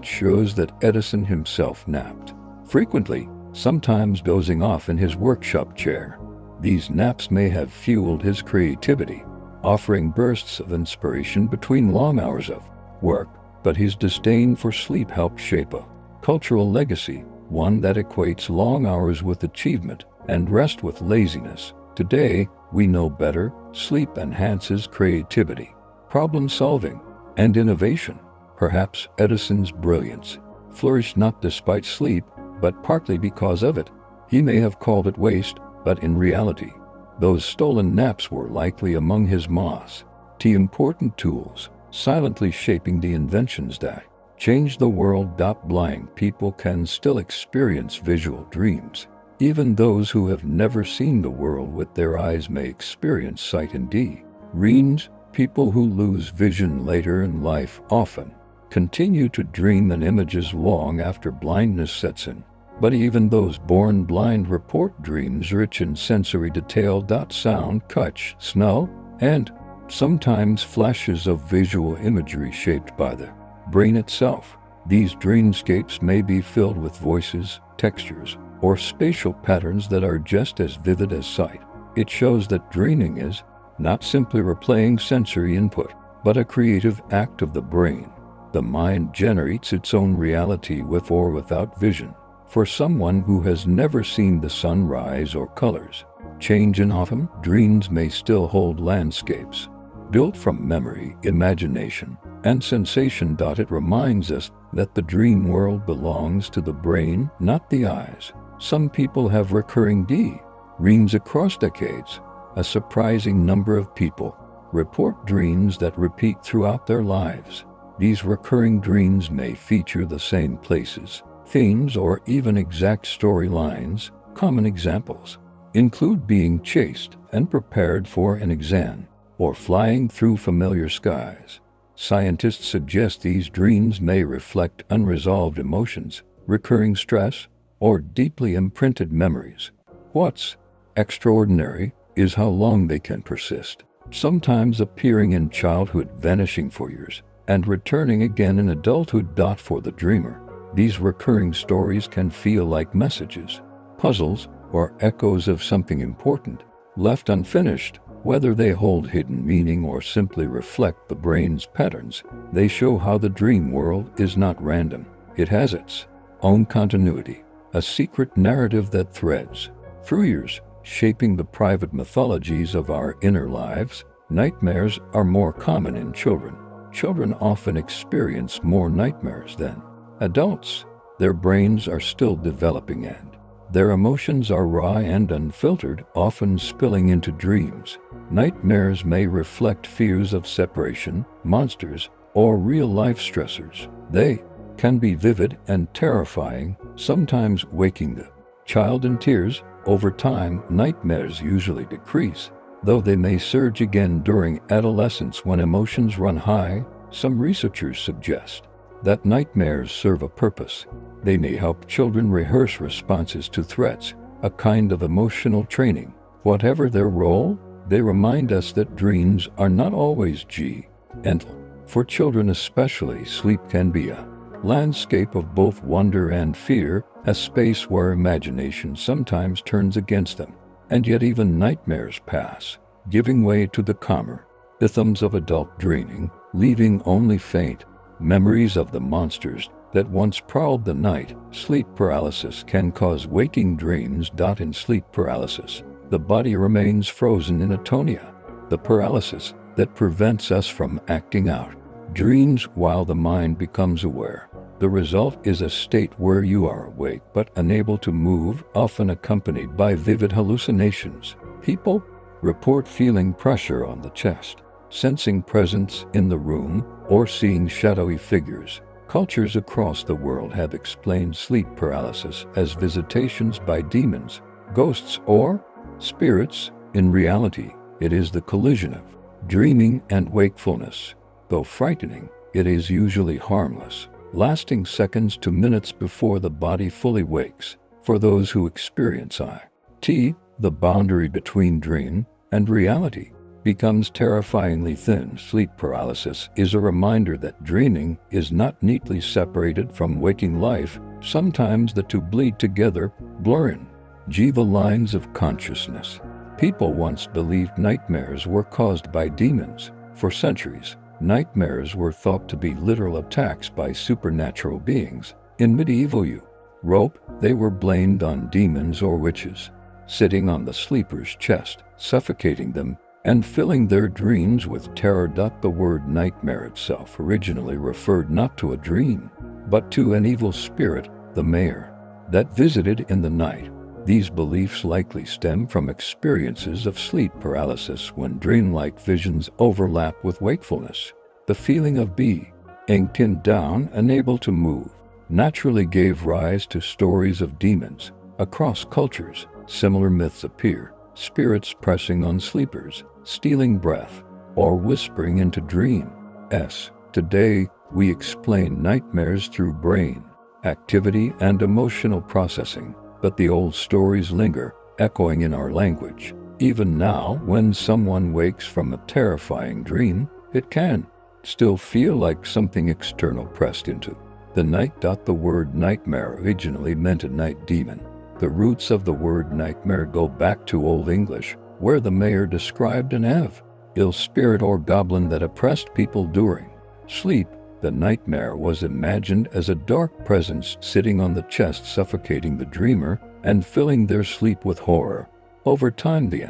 shows that Edison himself napped frequently, sometimes dozing off in his workshop chair. These naps may have fueled his creativity, offering bursts of inspiration between long hours of work. But his disdain for sleep helped shape a cultural legacy, one that equates long hours with achievement and rest with laziness. Today, we know better. Sleep enhances creativity, problem-solving, and innovation. Perhaps Edison's brilliance flourished not despite sleep, but partly because of it. He may have called it waste, but in reality, those stolen naps were likely among his most important tools, silently shaping the inventions that changed the world. Blind people can still experience visual dreams. Even those who have never seen the world with their eyes may experience sight and dreams. People who lose vision later in life often continue to dream in images long after blindness sets in. But even those born blind report dreams rich in sensory detail. Sound, touch, smell, and sometimes flashes of visual imagery shaped by the brain itself. These dreamscapes may be filled with voices, textures, or spatial patterns that are just as vivid as sight. It shows that dreaming is not simply replaying sensory input, but a creative act of the brain. The mind generates its own reality with or without vision. For someone who has never seen the sun rise or colors change in autumn, dreams may still hold landscapes built from memory, imagination, and sensation. It reminds us that the dream world belongs to the brain, not the eyes. Some people have recurring dreams across decades. A surprising number of people report dreams that repeat throughout their lives. These recurring dreams may feature the same places, themes, or even exact storylines. Common examples include being chased and prepared for an exam, or flying through familiar skies. Scientists suggest these dreams may reflect unresolved emotions, recurring stress, or deeply imprinted memories. What's extraordinary is how long they can persist, sometimes appearing in childhood, vanishing for years, and returning again in adulthood. For the dreamer, these recurring stories can feel like messages, puzzles, or echoes of something important left unfinished. Whether they hold hidden meaning or simply reflect the brain's patterns, they show how the dream world is not random. It has its own continuity, a secret narrative that threads through years, shaping the private mythologies of our inner lives. Nightmares are more common in children. Children often experience more nightmares than adults. Their brains are still developing and their emotions are raw and unfiltered, often spilling into dreams. Nightmares may reflect fears of separation, monsters, or real-life stressors. They can be vivid and terrifying, sometimes waking the child in tears. Over time, nightmares usually decrease, though they may surge again during adolescence when emotions run high. Some researchers suggest that nightmares serve a purpose. They may help children rehearse responses to threats, a kind of emotional training. Whatever their role, they remind us that dreams are not always gentle. For children especially, sleep can be a landscape of both wonder and fear, a space where imagination sometimes turns against them. And yet even nightmares pass, giving way to the calmer rhythms of adult dreaming, leaving only faint memories of the monsters that once prowled the night. Sleep paralysis can cause waking dreams. In sleep paralysis, the body remains frozen in atonia, the paralysis that prevents us from acting out dreams while the mind becomes aware. The result is a state where you are awake but unable to move, often accompanied by vivid hallucinations. People report feeling pressure on the chest, sensing presence in the room, or seeing shadowy figures. Cultures across the world have explained sleep paralysis as visitations by demons, ghosts, or spirits. In reality, it is the collision of dreaming and wakefulness. Though frightening, it is usually harmless, lasting seconds to minutes before the body fully wakes. For those who experience IT, the boundary between dream and reality becomes terrifyingly thin. Sleep paralysis is a reminder that dreaming is not neatly separated from waking life. Sometimes the two bleed together, blurring the lines of consciousness. People once believed nightmares were caused by demons. For centuries, nightmares were thought to be literal attacks by supernatural beings. In medieval Europe, they were blamed on demons or witches, sitting on the sleeper's chest, suffocating them, and filling their dreams with terror. The word nightmare itself originally referred not to a dream, but to an evil spirit, the mare, that visited in the night. These beliefs likely stem from experiences of sleep paralysis when dreamlike visions overlap with wakefulness. The feeling of being pinned down, unable to move, naturally gave rise to stories of demons. Across cultures, similar myths appear: spirits pressing on sleepers, stealing breath, or whispering into dreams. Today, we explain nightmares through brain activity and emotional processing, but the old stories linger, echoing in our language. Even now, when someone wakes from a terrifying dream, it can still feel like something external pressed into the night. The word nightmare originally meant a night demon. The roots of the word nightmare go back to Old English, where the mare described an ill spirit or goblin that oppressed people during sleep. The nightmare was imagined as a dark presence sitting on the chest, suffocating the dreamer and filling their sleep with horror. Over time, the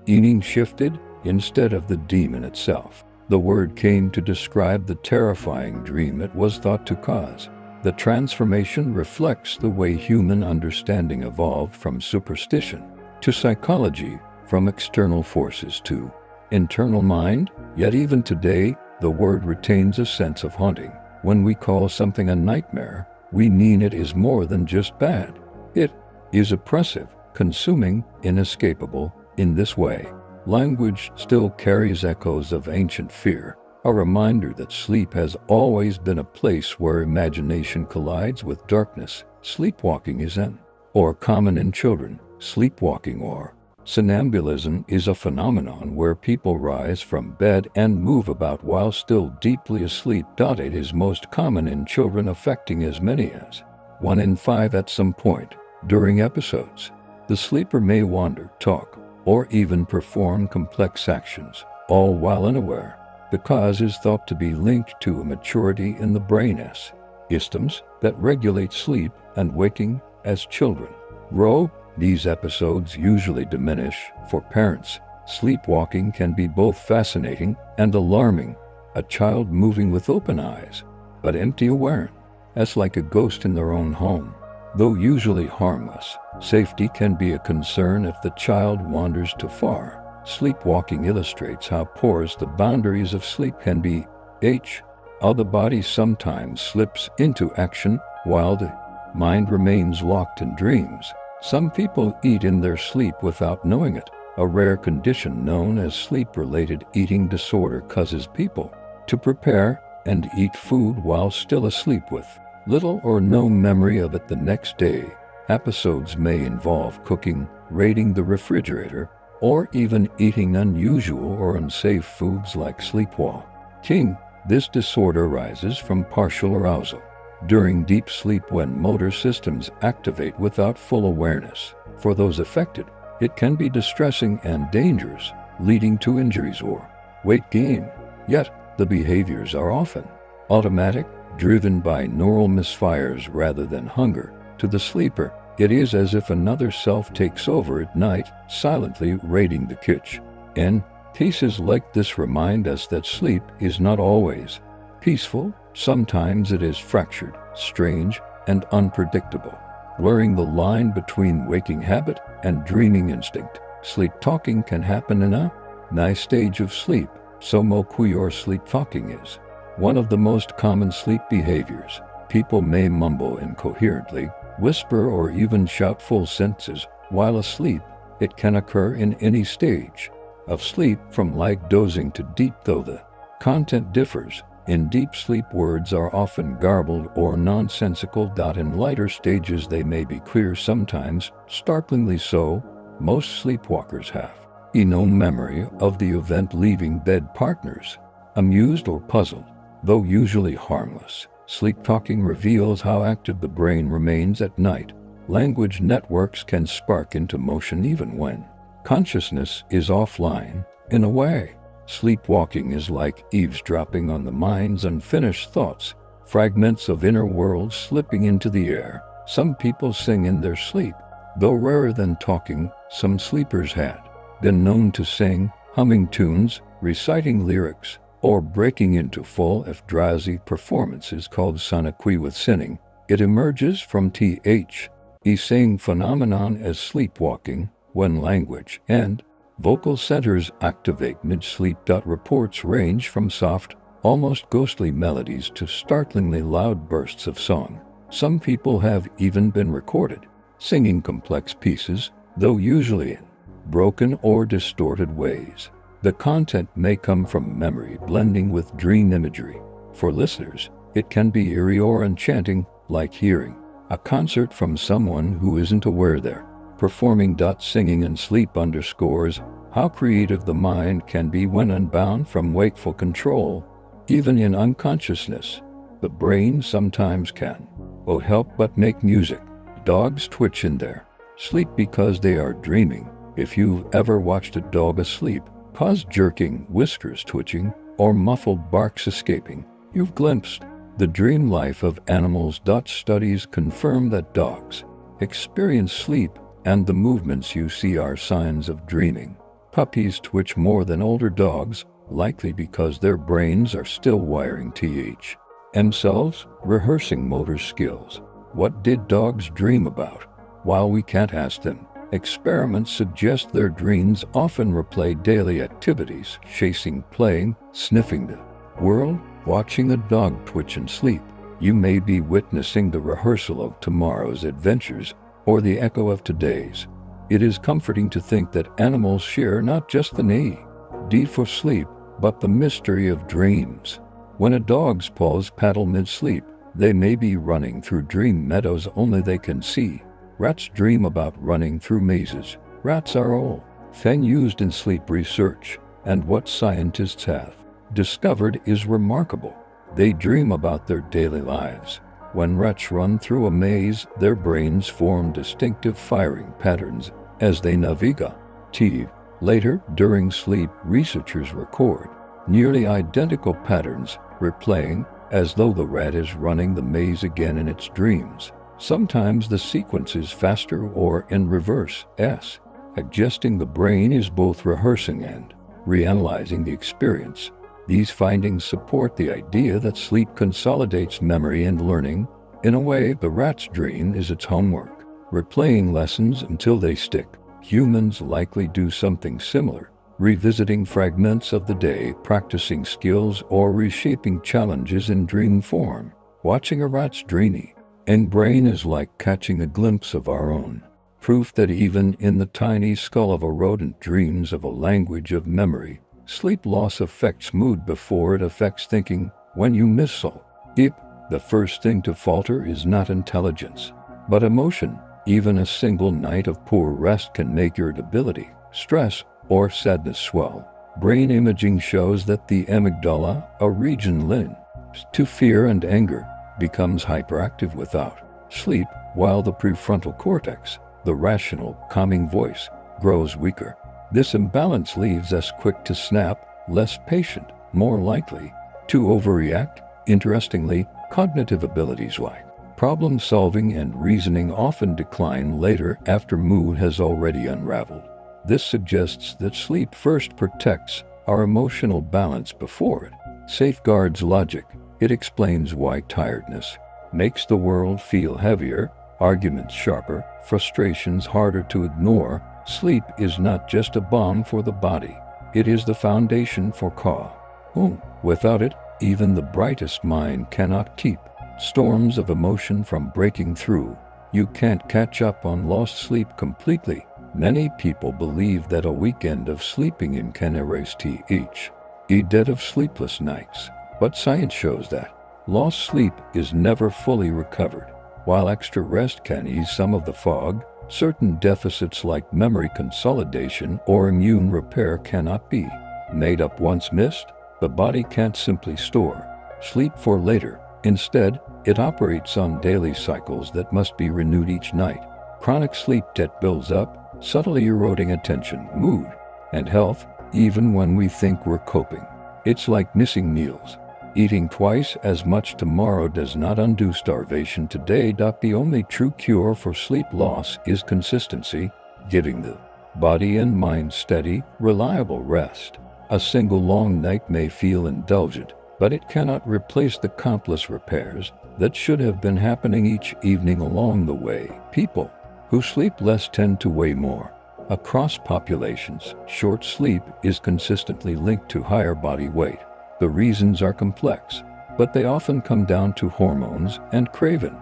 meaning shifted. Instead of the demon itself, the word came to describe the terrifying dream it was thought to cause. The transformation reflects the way human understanding evolved from superstition to psychology, from external forces to internal mind, yet even today, the word retains a sense of haunting. When we call something a nightmare, we mean it is more than just bad. It is oppressive, consuming, inescapable. In this way, language still carries echoes of ancient fear, a reminder that sleep has always been a place where imagination collides with darkness. Sleepwalking is common in children. Sleepwalking or somnambulism is a phenomenon where people rise from bed and move about while still deeply asleep. It is most common in children, affecting as many as 1 in 5 at some point during episodes. The sleeper may wander, talk, or even perform complex actions, all while unaware. The cause is thought to be linked to a maturity in the brain systems that regulate sleep and waking as children grow. These episodes usually diminish. For parents, sleepwalking can be both fascinating and alarming. A child moving with open eyes, but empty awareness, as like a ghost in their own home. Though usually harmless, safety can be a concern if the child wanders too far. Sleepwalking illustrates how porous the boundaries of sleep can be. How the body sometimes slips into action while the mind remains locked in dreams. Some people eat in their sleep without knowing it. A rare condition known as sleep-related eating disorder causes people to prepare and eat food while still asleep with little or no memory of it the next day. Episodes may involve cooking, raiding the refrigerator, or even eating unusual or unsafe foods like sleepwalking. This disorder arises from partial arousal during deep sleep when motor systems activate without full awareness. For those affected, it can be distressing and dangerous, leading to injuries or weight gain. Yet, the behaviors are often automatic, driven by neural misfires rather than hunger. To the sleeper, it is as if another self takes over at night, silently raiding the kitchen. Cases like this remind us that sleep is not always peaceful. Sometimes it is fractured, strange, and unpredictable, blurring the line between waking habit and dreaming instinct. Sleep talking can happen in a nice stage of sleep. Somoku or sleep talking is one of the most common sleep behaviors. People may mumble incoherently, whisper, or even shout full sentences while asleep. It can occur in any stage of sleep, from light dozing to deep, though the content differs. In deep sleep, words are often garbled or nonsensical. In lighter stages, they may be clear, sometimes startlingly so. Most sleepwalkers have no memory of the event leaving bed. Partners, amused or puzzled, though usually harmless. Sleep talking reveals how active the brain remains at night. Language networks can spark into motion even when consciousness is offline. In a way, sleepwalking is like eavesdropping on the mind's unfinished thoughts, fragments of inner worlds slipping into the air. Some people sing in their sleep. Though rarer than talking, some sleepers had been known to sing, humming tunes, reciting lyrics, or breaking into full, if drowsy, performances called sonnequi. With sinning, it emerges from saying phenomenon as sleepwalking when language and vocal centers activate mid-sleep. Reports range from soft, almost ghostly melodies to startlingly loud bursts of song. Some people have even been recorded singing complex pieces, though usually in broken or distorted ways. The content may come from memory blending with dream imagery. For listeners, it can be eerie or enchanting, like hearing a concert from someone who isn't aware they're performing. Singing in sleep underscores how creative the mind can be when unbound from wakeful control. Even in unconsciousness, the brain sometimes can help but make music. Dogs twitch in their sleep because they are dreaming. If you've ever watched a dog asleep, paws jerking, whiskers twitching, or muffled barks escaping, you've glimpsed the dream life of animals. Studies confirm that dogs experience sleep, and the movements you see are signs of dreaming. Puppies twitch more than older dogs, likely because their brains are still wiring themselves, rehearsing motor skills. What did dogs dream about? While we can't ask them, Experiments suggest their dreams often replay daily activities, chasing, playing, sniffing the world, watching a dog twitch in sleep. You may be witnessing the rehearsal of tomorrow's adventures or the echo of today's. It is comforting to think that animals share not just the need for sleep, but the mystery of dreams. When a dog's paws paddle mid-sleep, they may be running through dream meadows only they can see. Rats dream about running through mazes. Rats are often used in sleep research, and what scientists have discovered is remarkable. They dream about their daily lives. When rats run through a maze, their brains form distinctive firing patterns as they navigate. Later, during sleep, researchers record nearly identical patterns replaying as though the rat is running the maze again in its dreams. Sometimes the sequence is faster or in reverse, suggesting the brain is both rehearsing and reanalyzing the experience. These findings support the idea that sleep consolidates memory and learning. In a way, the rat's dream is its homework, replaying lessons until they stick. Humans likely do something similar, revisiting fragments of the day, practicing skills, or reshaping challenges in dream form. Watching a rat's dreamy brain is like catching a glimpse of our own, proof that even in the tiny skull of a rodent dreams of a language of memory. Sleep loss affects mood before it affects thinking. When you miss sleep, the first thing to falter is not intelligence, but emotion. Even a single night of poor rest can make irritability, stress, or sadness swell. Brain imaging shows that the amygdala, a region linked to fear and anger, becomes hyperactive without sleep, while the prefrontal cortex, the rational, calming voice, grows weaker. This imbalance leaves us quick to snap, less patient, more likely to overreact. Interestingly, cognitive abilities like problem-solving and reasoning often decline later after mood has already unraveled. This suggests that sleep first protects our emotional balance before it safeguards logic. It explains why tiredness makes the world feel heavier, arguments sharper, frustrations harder to ignore. Sleep is not just a balm for the body, it is the foundation for calm. Without it, even the brightest mind cannot keep storms of emotion from breaking through. You can't catch up on lost sleep completely. Many people believe that a weekend of sleeping in can erase a debt of sleepless nights, but science shows that lost sleep is never fully recovered. While extra rest can ease some of the fog, certain deficits like memory consolidation or immune repair cannot be made up once missed. The body can't simply store sleep for later. Instead, it operates on daily cycles that must be renewed each night. Chronic sleep debt builds up, subtly eroding attention, mood, and health, even when we think we're coping. It's like missing meals. Eating twice as much tomorrow does not undo starvation today. The only true cure for sleep loss is consistency, giving the body and mind steady, reliable rest. A single long night may feel indulgent, but it cannot replace the countless repairs that should have been happening each evening along the way. People who sleep less tend to weigh more. Across populations, short sleep is consistently linked to higher body weight. The reasons are complex, but they often come down to hormones and craving.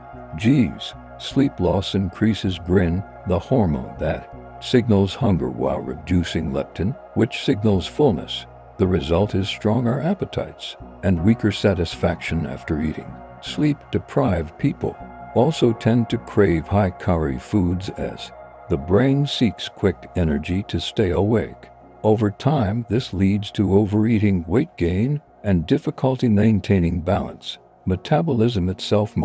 Sleep loss increases ghrelin, the hormone that signals hunger, while reducing leptin, which signals fullness. The result is stronger appetites and weaker satisfaction after eating. Sleep-deprived people also tend to crave high-calorie foods as the brain seeks quick energy to stay awake. Over time, this leads to overeating, weight gain, and difficulty maintaining balance. Metabolism itself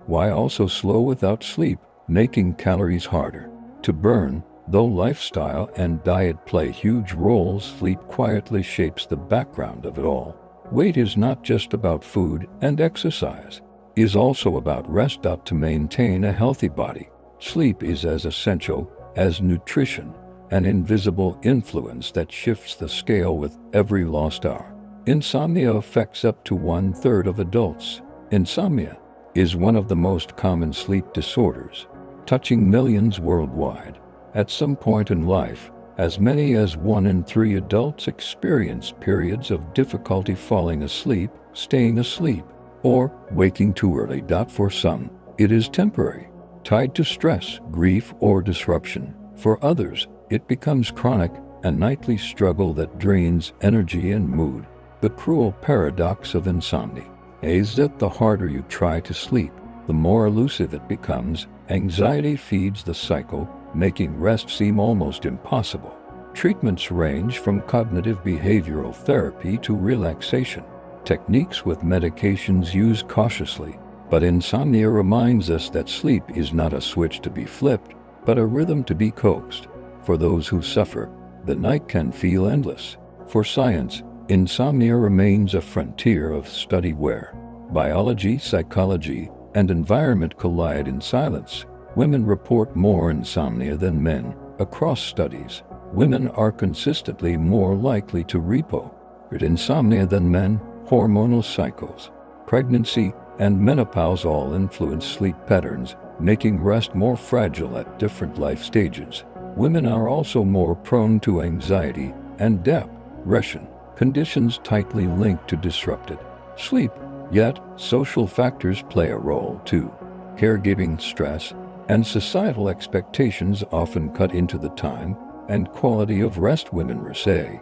why also slow without sleep, making calories harder to burn. Though lifestyle and diet play huge roles, sleep quietly shapes the background of it all. Weight is not just about food, and exercise is also about rest. To maintain a healthy body, sleep is as essential as nutrition, an invisible influence that shifts the scale with every lost hour. Insomnia affects up to 1/3 of adults. Insomnia is one of the most common sleep disorders, touching millions worldwide. At some point in life, as many as 1 in 3 adults experience periods of difficulty falling asleep, staying asleep, or waking too early. For some, it is temporary, tied to stress, grief, or disruption. For others, it becomes chronic, a nightly struggle that drains energy and mood. The cruel paradox of insomnia is that the harder you try to sleep, the more elusive it becomes. Anxiety feeds the cycle, making rest seem almost impossible. Treatments range from cognitive behavioral therapy to relaxation techniques, with medications used cautiously. But insomnia reminds us that sleep is not a switch to be flipped, but a rhythm to be coaxed. For those who suffer, the night can feel endless. For science, insomnia remains a frontier of study where biology, psychology, and environment collide in silence. Women report more insomnia than men. Across studies, women are consistently more likely to report insomnia than men. Hormonal cycles, pregnancy, and menopause all influence sleep patterns, making rest more fragile at different life stages. Women are also more prone to anxiety and depression, conditions tightly linked to disrupted sleep. Yet, social factors play a role too. Caregiving, stress, and societal expectations often cut into the time and quality of rest women receive.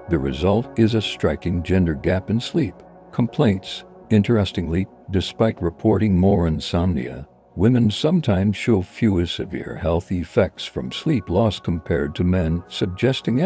The result is a striking gender gap in sleep complaints. Interestingly, despite reporting more insomnia, women sometimes show fewer severe health effects from sleep loss compared to men, suggesting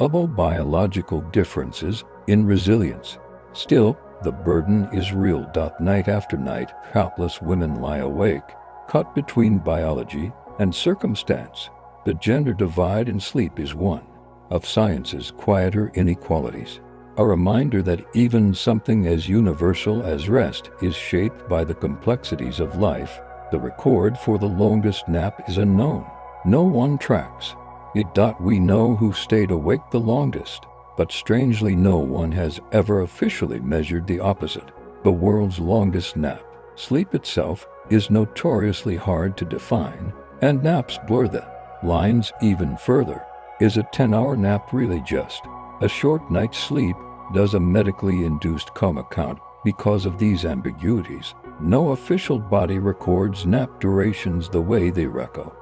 biological differences in resilience. Still, the burden is real. Night after night, countless women lie awake, caught between biology and circumstance. The gender divide in sleep is one of science's quieter inequalities, a reminder that even something as universal as rest is shaped by the complexities of life. The record for the longest nap is unknown. No one tracks it. We know who stayed awake the longest, but strangely no one has ever officially measured the opposite. The world's longest nap. Sleep itself is notoriously hard to define, and naps blur the lines even further. Is a 10-hour nap really just a short night's sleep? Does a medically induced coma count? Because of these ambiguities, no official body records nap durations the way they record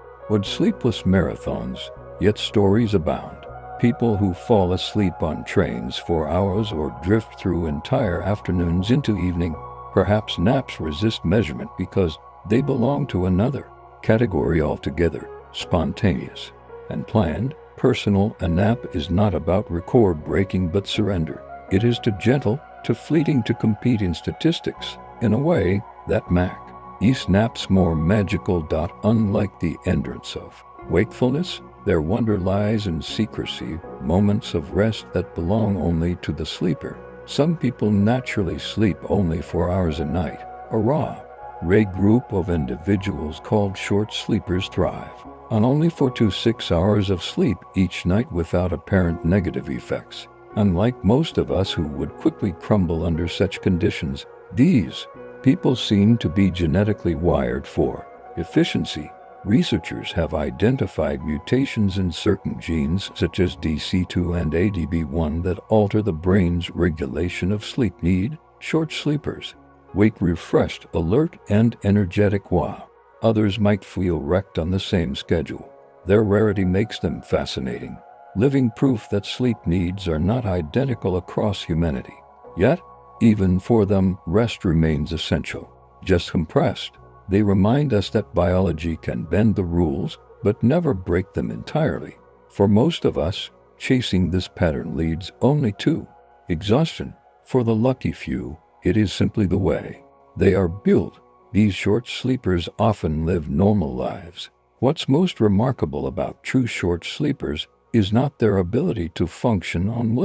sleepless marathons, yet stories abound. People who fall asleep on trains for hours or drift through entire afternoons into evening. Perhaps naps resist measurement because they belong to another category altogether, spontaneous and planned. Personal. A nap is not about record breaking but surrender. It is too gentle, too fleeting to compete in statistics. In a way, that makes naps more magical. Unlike the endurance of wakefulness, their wonder lies in secrecy, moments of rest that belong only to the sleeper. Some people naturally sleep only 4 hours a night. A rare group of individuals called short sleepers thrive on only 4 to 6 hours of sleep each night without apparent negative effects. Unlike most of us who would quickly crumble under such conditions, these people seem to be genetically wired for efficiency. Researchers have identified mutations in certain genes such as DC2 and ADB1 that alter the brain's regulation of sleep need. Short sleepers wake refreshed, alert, and energetic, while others might feel wrecked on the same schedule. Their rarity makes them fascinating, living proof that sleep needs are not identical across humanity. Yet, even for them, rest remains essential. Just compressed, they remind us that biology can bend the rules, but never break them entirely. For most of us, chasing this pattern leads only to exhaustion. For the lucky few, it is simply the way they are built. These short sleepers often live normal lives. What's most remarkable about true short sleepers is not their ability to function on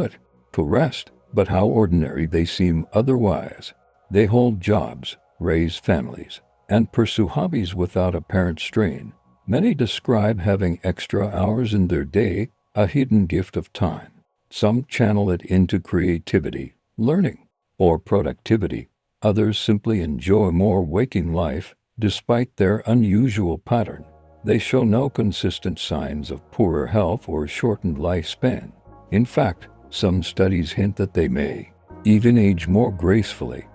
to rest, but how ordinary they seem otherwise. They hold jobs, raise families, and pursue hobbies without apparent strain. Many describe having extra hours in their day, a hidden gift of time. Some channel it into creativity, learning, or productivity. Others simply enjoy more waking life, despite their unusual pattern. They show no consistent signs of poorer health or shortened lifespan. In fact, some studies hint that they may even age more gracefully.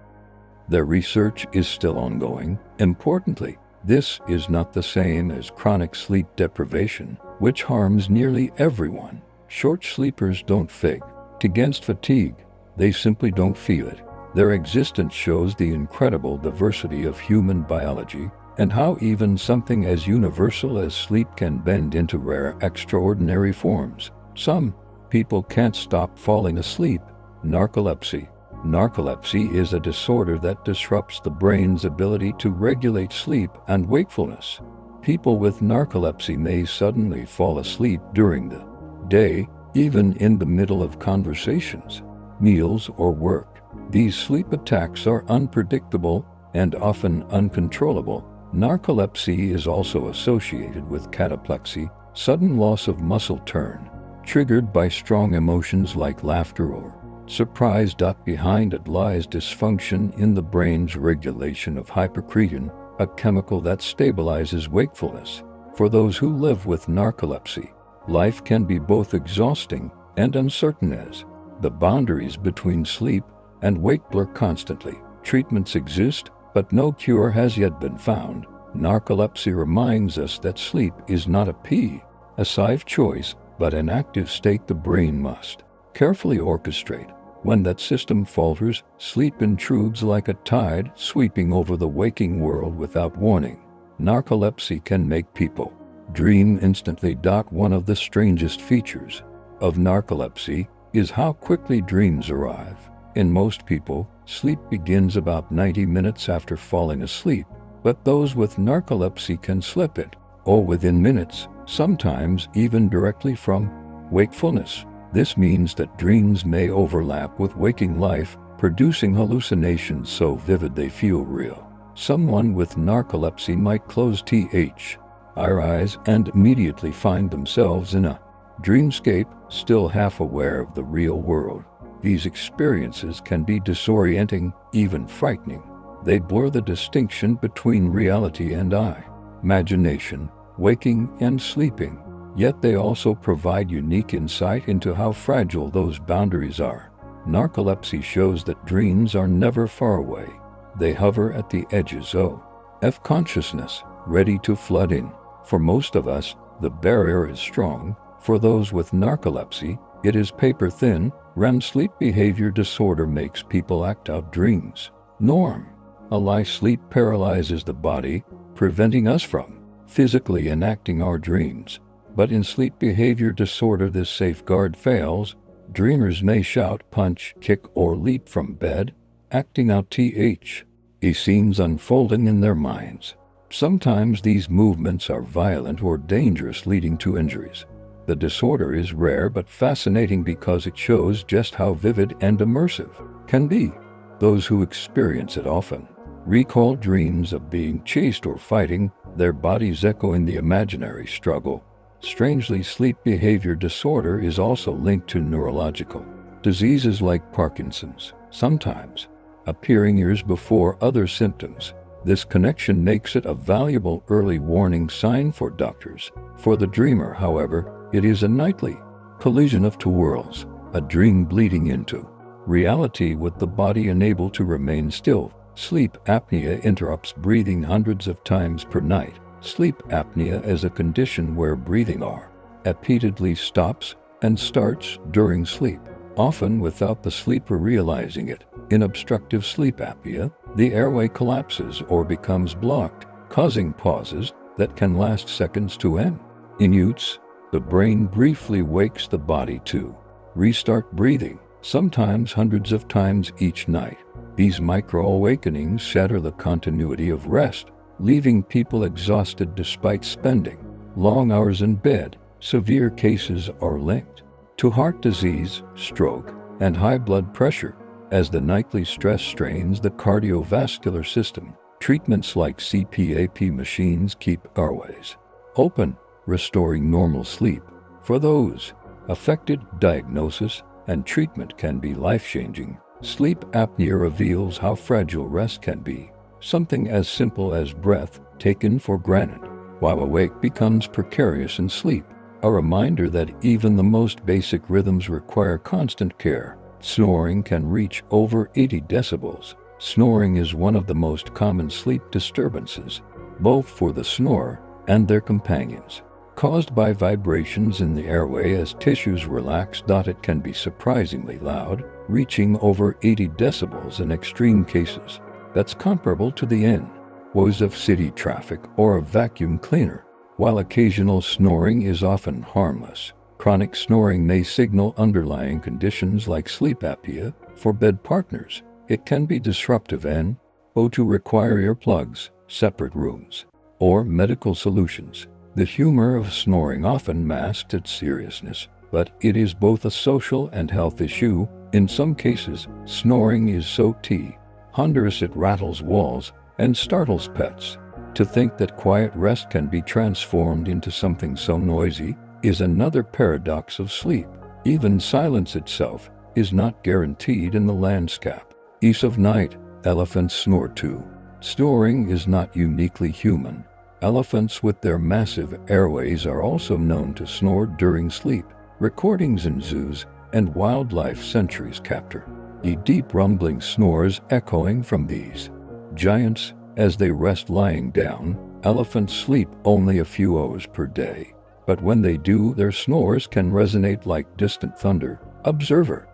Their research is still ongoing. Importantly, this is not the same as chronic sleep deprivation, which harms nearly everyone. Short sleepers don't fight against fatigue. They simply don't feel it. Their existence shows the incredible diversity of human biology and how even something as universal as sleep can bend into rare, extraordinary forms. Some people can't stop falling asleep. Narcolepsy. Narcolepsy is a disorder that disrupts the brain's ability to regulate sleep and wakefulness. People with narcolepsy may suddenly fall asleep during the day, even in the middle of conversations, meals, or work. These sleep attacks are unpredictable and often uncontrollable. Narcolepsy is also associated with cataplexy, sudden loss of muscle tone, triggered by strong emotions like laughter or surprise. Behind it lies dysfunction in the brain's regulation of hypocretin, a chemical that stabilizes wakefulness. For those who live with narcolepsy, life can be both exhausting and uncertain as the boundaries between sleep and wake blur constantly. Treatments exist, but no cure has yet been found. Narcolepsy reminds us that sleep is not a safe choice, but an active state the brain must carefully orchestrate. When that system falters, sleep intrudes like a tide, sweeping over the waking world without warning. Narcolepsy can make people dream instantly. One of the strangest features of narcolepsy is how quickly dreams arrive. In most people, sleep begins about 90 minutes after falling asleep, but those with narcolepsy can slip it, or within minutes, sometimes even directly from wakefulness. This means that dreams may overlap with waking life, producing hallucinations so vivid they feel real. Someone with narcolepsy might close their eyes and immediately find themselves in a dreamscape, still half aware of the real world. These experiences can be disorienting, even frightening. They blur the distinction between reality and imagination, waking and sleeping. Yet they also provide unique insight into how fragile those boundaries are. Narcolepsy shows that dreams are never far away. They hover at the edges of consciousness, ready to flood in. For most of us, the barrier is strong. For those with narcolepsy, it is paper thin. REM sleep behavior disorder makes people act out dreams. A light sleep paralyzes the body, preventing us from physically enacting our dreams. But in sleep behavior disorder, this safeguard fails. Dreamers may shout, punch, kick, or leap from bed, acting out scenes unfolding in their minds. Sometimes these movements are violent or dangerous, leading to injuries. The disorder is rare but fascinating because it shows just how vivid and immersive can be. Those who experience it often recall dreams of being chased or fighting, their bodies echoing the imaginary struggle. Strangely, sleep behavior disorder is also linked to neurological diseases like Parkinson's, sometimes appearing years before other symptoms. This connection makes it a valuable early warning sign for doctors. For the dreamer, however, it is a nightly collision of two worlds, a dream bleeding into reality with the body unable to remain still. Sleep apnea interrupts breathing hundreds of times per night. Sleep apnea is a condition where breathing repeatedly stops and starts during sleep, often without the sleeper realizing it. In obstructive sleep apnea, the airway collapses or becomes blocked, causing pauses that can last seconds to minutes. The brain briefly wakes the body to restart breathing, sometimes hundreds of times each night. These micro-awakenings shatter the continuity of rest, leaving people exhausted despite spending long hours in bed. Severe cases are linked to heart disease, stroke, and high blood pressure as the nightly stress strains the cardiovascular system. Treatments like CPAP machines keep airways open, restoring normal sleep. For those affected, diagnosis and treatment can be life-changing. Sleep apnea reveals how fragile rest can be. Something as simple as breath, taken for granted, while awake becomes precarious in sleep. A reminder that even the most basic rhythms require constant care. Snoring can reach over 80 decibels. Snoring is one of the most common sleep disturbances, both for the snorer and their companions. Caused by vibrations in the airway as tissues relax. It can be surprisingly loud, reaching over 80 decibels in extreme cases. That's comparable to the noise of city traffic or a vacuum cleaner. While occasional snoring is often harmless, chronic snoring may signal underlying conditions like sleep apnea. For bed partners, it can be disruptive and to require earplugs, separate rooms, or medical solutions. The humor of snoring often masks its seriousness, but it is both a social and health issue. In some cases, snoring is so thunderous it rattles walls and startles pets. To think that quiet rest can be transformed into something so noisy is another paradox of sleep. Even silence itself is not guaranteed in the landscape. Ease of night, elephants snore too. Snoring is not uniquely human. Elephants with their massive airways are also known to snore during sleep. Recordings in zoos and wildlife sanctuaries capture the deep rumbling snores echoing from these giants as they rest lying down. Elephants sleep only a few hours per day, but when they do, their snores can resonate like distant thunder. Observers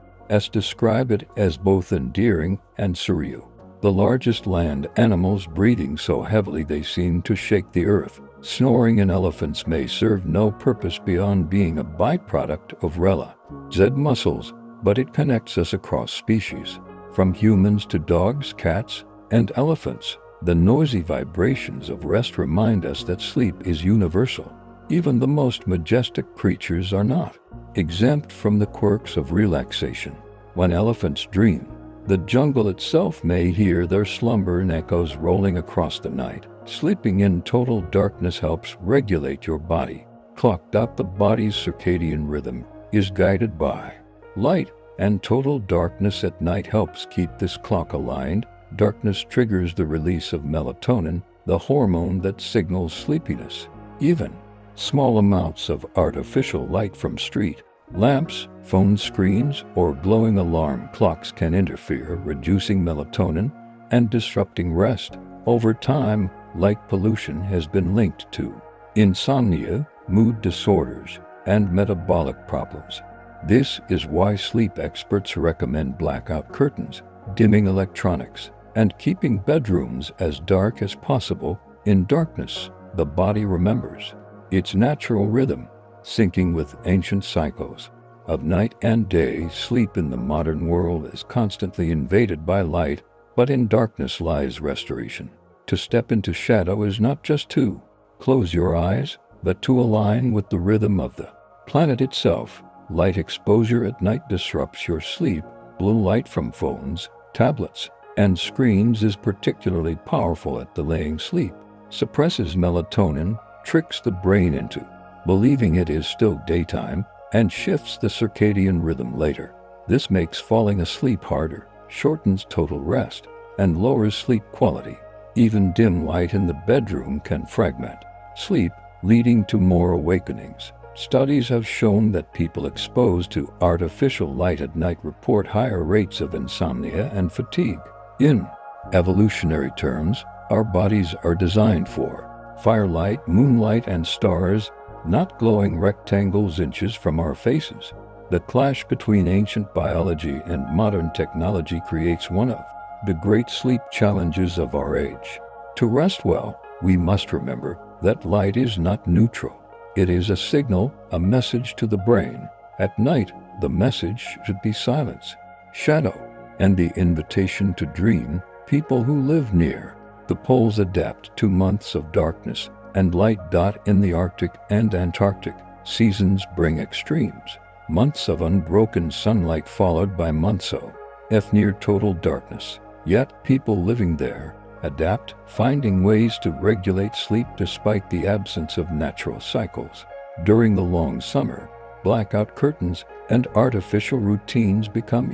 describe it as both endearing and surreal. The largest land animals breathing so heavily they seem to shake the earth. Snoring in elephants may serve no purpose beyond being a byproduct of relaxed muscles, but it connects us across species. From humans to dogs, cats, and elephants, the noisy vibrations of rest remind us that sleep is universal. Even the most majestic creatures are not exempt from the quirks of relaxation. When elephants dream, the jungle itself may hear their slumber and echoes rolling across the night. Sleeping in total darkness helps regulate your body clock. The body's circadian rhythm is guided by light, and total darkness at night helps keep this clock aligned. Darkness triggers the release of melatonin, the hormone that signals sleepiness. Even small amounts of artificial light from street lamps, phone screens, or glowing alarm clocks can interfere, reducing melatonin and disrupting rest. Over time, light pollution has been linked to insomnia, mood disorders, and metabolic problems. This is why sleep experts recommend blackout curtains, dimming electronics, and keeping bedrooms as dark as possible. In darkness, the body remembers its natural rhythm, syncing with ancient cycles of night and day. Sleep in the modern world is constantly invaded by light, but in darkness lies restoration. To step into shadow is not just to close your eyes, but to align with the rhythm of the planet itself. Light exposure at night disrupts your sleep. Blue light from phones, tablets, and screens is particularly powerful at delaying sleep. Suppresses melatonin, tricks the brain into believing it is still daytime, and shifts the circadian rhythm later. This makes falling asleep harder, shortens total rest, and lowers sleep quality. Even dim light in the bedroom can fragment sleep, leading to more awakenings. Studies have shown that people exposed to artificial light at night report higher rates of insomnia and fatigue. In evolutionary terms, our bodies are designed for firelight, moonlight, and stars, not glowing rectangles inches from our faces. The clash between ancient biology and modern technology creates one of the great sleep challenges of our age. To rest well, we must remember that light is not neutral. It is a signal, a message to the brain. At night, the message should be silence, shadow, and the invitation to dream. People who live near the poles adapt to months of darkness and light. In the Arctic and Antarctic, seasons bring extremes. Months of unbroken sunlight followed by months of near total darkness. Yet people living there adapt, finding ways to regulate sleep despite the absence of natural cycles. During the long summer, blackout curtains and artificial routines become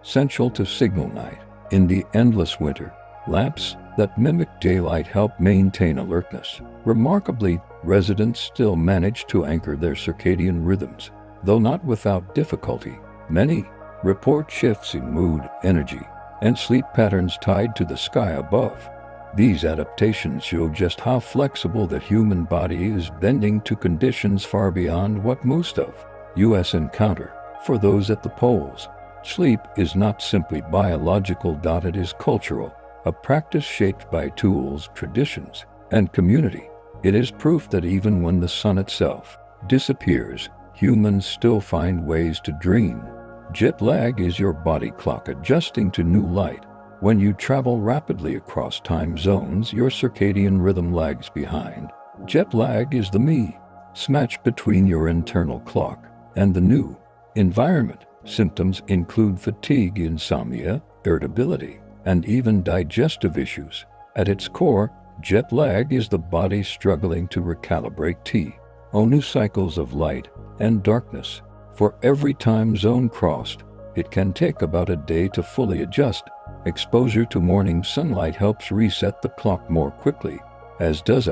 essential to signal night. In the endless winter, lamps, that mimic daylight help maintain alertness. Remarkably, residents still manage to anchor their circadian rhythms, though not without difficulty. Many report shifts in mood, energy, and sleep patterns tied to the sky above. These adaptations show just how flexible the human body is, bending to conditions far beyond what most of us encounter. For those at the poles, sleep is not simply biological, it is cultural, a practice shaped by tools, traditions, and community. It is proof that even when the sun itself disappears, humans still find ways to dream. Jet lag is your body clock adjusting to new light. When you travel rapidly across time zones, your circadian rhythm lags behind. Jet lag is the mismatch between your internal clock and the new environment. Symptoms include fatigue, insomnia, irritability, and even digestive issues. At its core, jet lag is the body struggling to recalibrate new cycles of light and darkness. For every time zone crossed, it can take about a day to fully adjust. Exposure to morning sunlight helps reset the clock more quickly, as does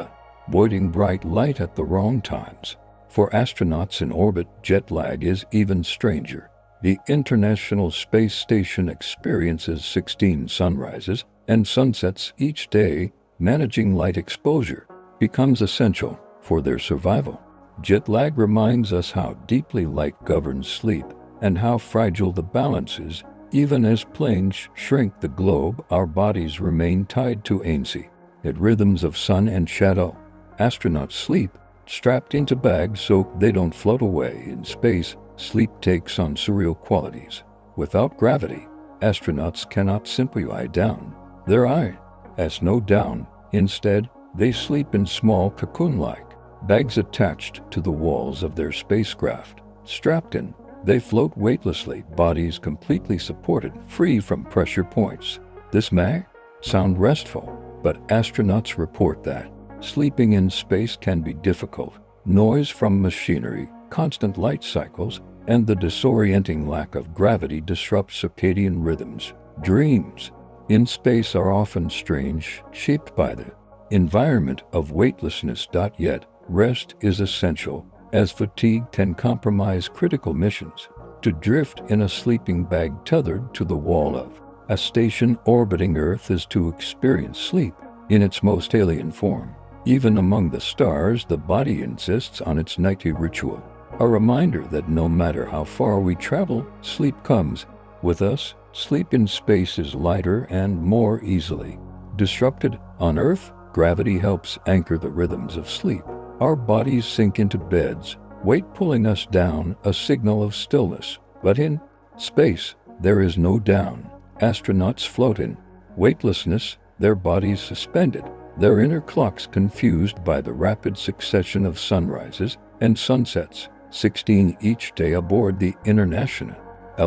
avoiding bright light at the wrong times. For astronauts in orbit, jet lag is even stranger. The International Space Station experiences 16 sunrises and sunsets each day. Managing light exposure becomes essential for their survival. Jet lag reminds us how deeply light governs sleep and how fragile the balance is. Even as planes shrink the globe, our bodies remain tied to ancient rhythms of sun and shadow. Astronauts sleep strapped into bags so they don't float away in space. Sleep takes on surreal qualities. Without gravity, astronauts cannot simply lie down. Their eyes no down. Instead, they sleep in small cocoon-like bags attached to the walls of their spacecraft. Strapped in, they float weightlessly, bodies completely supported, free from pressure points. This may sound restful, but astronauts report that sleeping in space can be difficult. Noise from machinery, constant light cycles, and the disorienting lack of gravity disrupt circadian rhythms. Dreams in space are often strange, shaped by the environment of weightlessness. Yet, rest is essential, as fatigue can compromise critical missions. To drift in a sleeping bag tethered to the wall of a station orbiting Earth is to experience sleep in its most alien form. Even among the stars, the body insists on its nightly ritual, a reminder that no matter how far we travel, sleep comes with us. Sleep in space is lighter and more easily disrupted. On Earth, gravity helps anchor the rhythms of sleep. Our bodies sink into beds, weight pulling us down, a signal of stillness. But in space, there is no down. Astronauts float in weightlessness, their bodies suspended, their inner clocks confused by the rapid succession of sunrises and sunsets, 16 each day aboard the International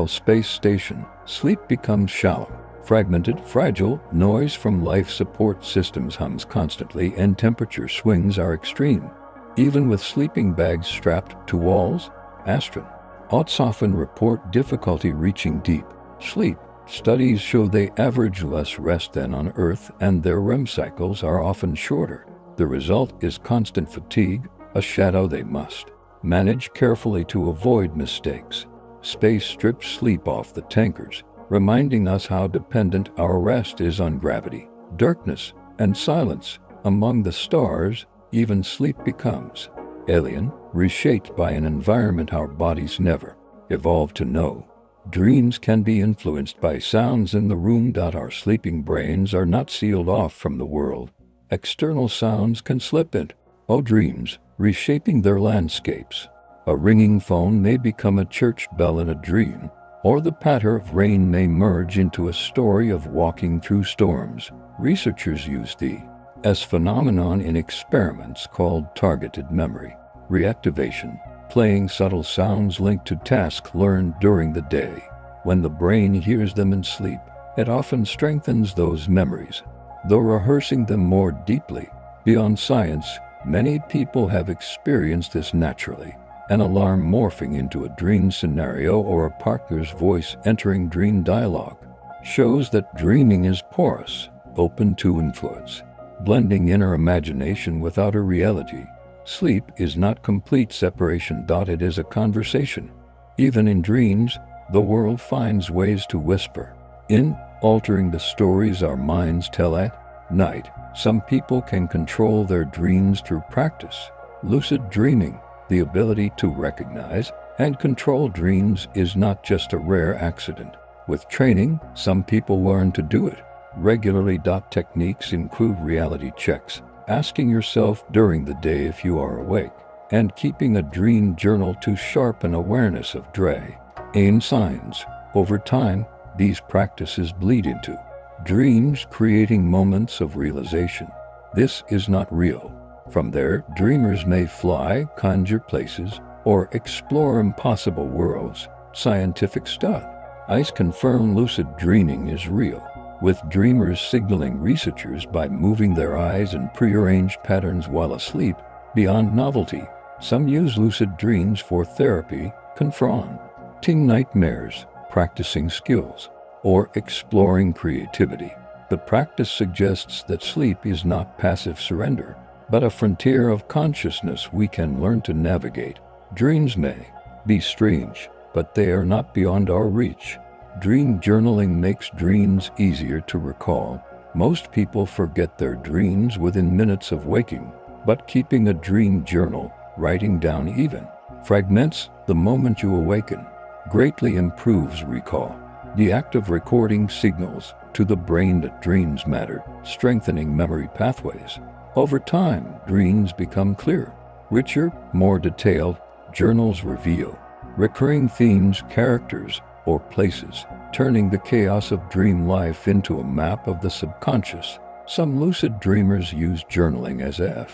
Space Station. Sleep becomes shallow, fragmented, fragile. Noise from life support systems hums constantly, and temperature swings are extreme. Even with sleeping bags strapped to walls, astronauts often report difficulty reaching deep sleep. Studies show they average less rest than on Earth, and their REM cycles are often shorter. The result is constant fatigue, a shadow they must manage carefully to avoid mistakes. Space strips sleep off the tankers, reminding us how dependent our rest is on gravity. Darkness and silence among the stars, even sleep becomes alien, reshaped by an environment our bodies never evolved to know. Dreams can be influenced by sounds in the room. Our sleeping brains are not sealed off from the world. External sounds can slip into dreams, reshaping their landscapes. A ringing phone may become a church bell in a dream, or the patter of rain may merge into a story of walking through storms. Researchers use this phenomenon in experiments called targeted memory reactivation, playing subtle sounds linked to tasks learned during the day. When the brain hears them in sleep, it often strengthens those memories, though rehearsing them more deeply. Beyond science, many people have experienced this naturally. An alarm morphing into a dream scenario or a partner's voice entering dream dialogue shows that dreaming is porous. open to influence, blending inner imagination with outer reality. Sleep is not complete separation. It is a conversation. Even in dreams, the world finds ways to whisper in, altering the stories our minds tell at night. Some people can control their dreams through practice. Lucid dreaming, the ability to recognize and control dreams, is not just a rare accident. With training, some people learn to do it regularly. Techniques include reality checks, asking yourself during the day if you are awake, and keeping a dream journal to sharpen awareness of dream signs. Over time, these practices bleed into dreams, creating moments of realization. This is not real. From there, dreamers may fly, conjure places, or explore impossible worlds. Scientific studies confirm lucid dreaming is real, with dreamers signaling researchers by moving their eyes in prearranged patterns while asleep. Beyond novelty, some use lucid dreams for therapy, confronting nightmares, practicing skills, or exploring creativity. The practice suggests that sleep is not passive surrender, but a frontier of consciousness we can learn to navigate. Dreams may be strange, but they are not beyond our reach. Dream journaling makes dreams easier to recall. Most people forget their dreams within minutes of waking, but keeping a dream journal, writing down even fragments the moment you awaken, greatly improves recall. The act of recording signals to the brain that dreams matter, strengthening memory pathways. Over time, dreams become clearer, richer, more detailed. Journals reveal recurring themes, characters, or places, turning the chaos of dream life into a map of the subconscious. Some lucid dreamers use journaling as a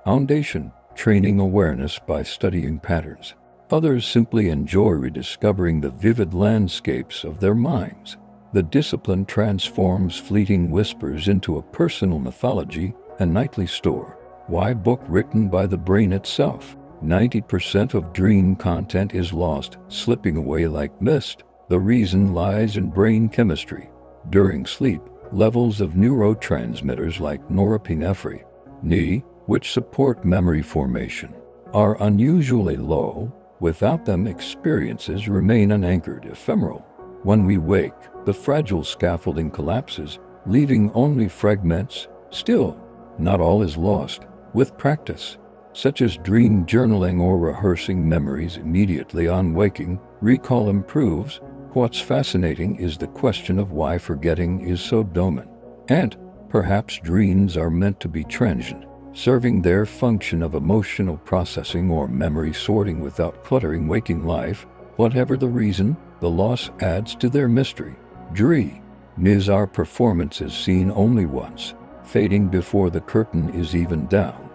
foundation, training awareness by studying patterns. Others simply enjoy rediscovering the vivid landscapes of their minds. The discipline transforms fleeting whispers into a personal mythology, a nightly story. Why book written by the brain itself? 90% of dream content is lost, slipping away like mist. The reason lies in brain chemistry. During sleep, levels of neurotransmitters like norepinephrine, which support memory formation, are unusually low. Without them, experiences remain unanchored, ephemeral. When we wake, the fragile scaffolding collapses, leaving only fragments. Still, not all is lost. With practice, such as dream journaling or rehearsing memories immediately on waking, recall improves. What's fascinating is the question of why forgetting is so dominant. And perhaps dreams are meant to be transient, serving their function of emotional processing or memory sorting without cluttering waking life. Whatever the reason, the loss adds to their mystery. Dream is our performance is seen only once, fading before the curtain is even down.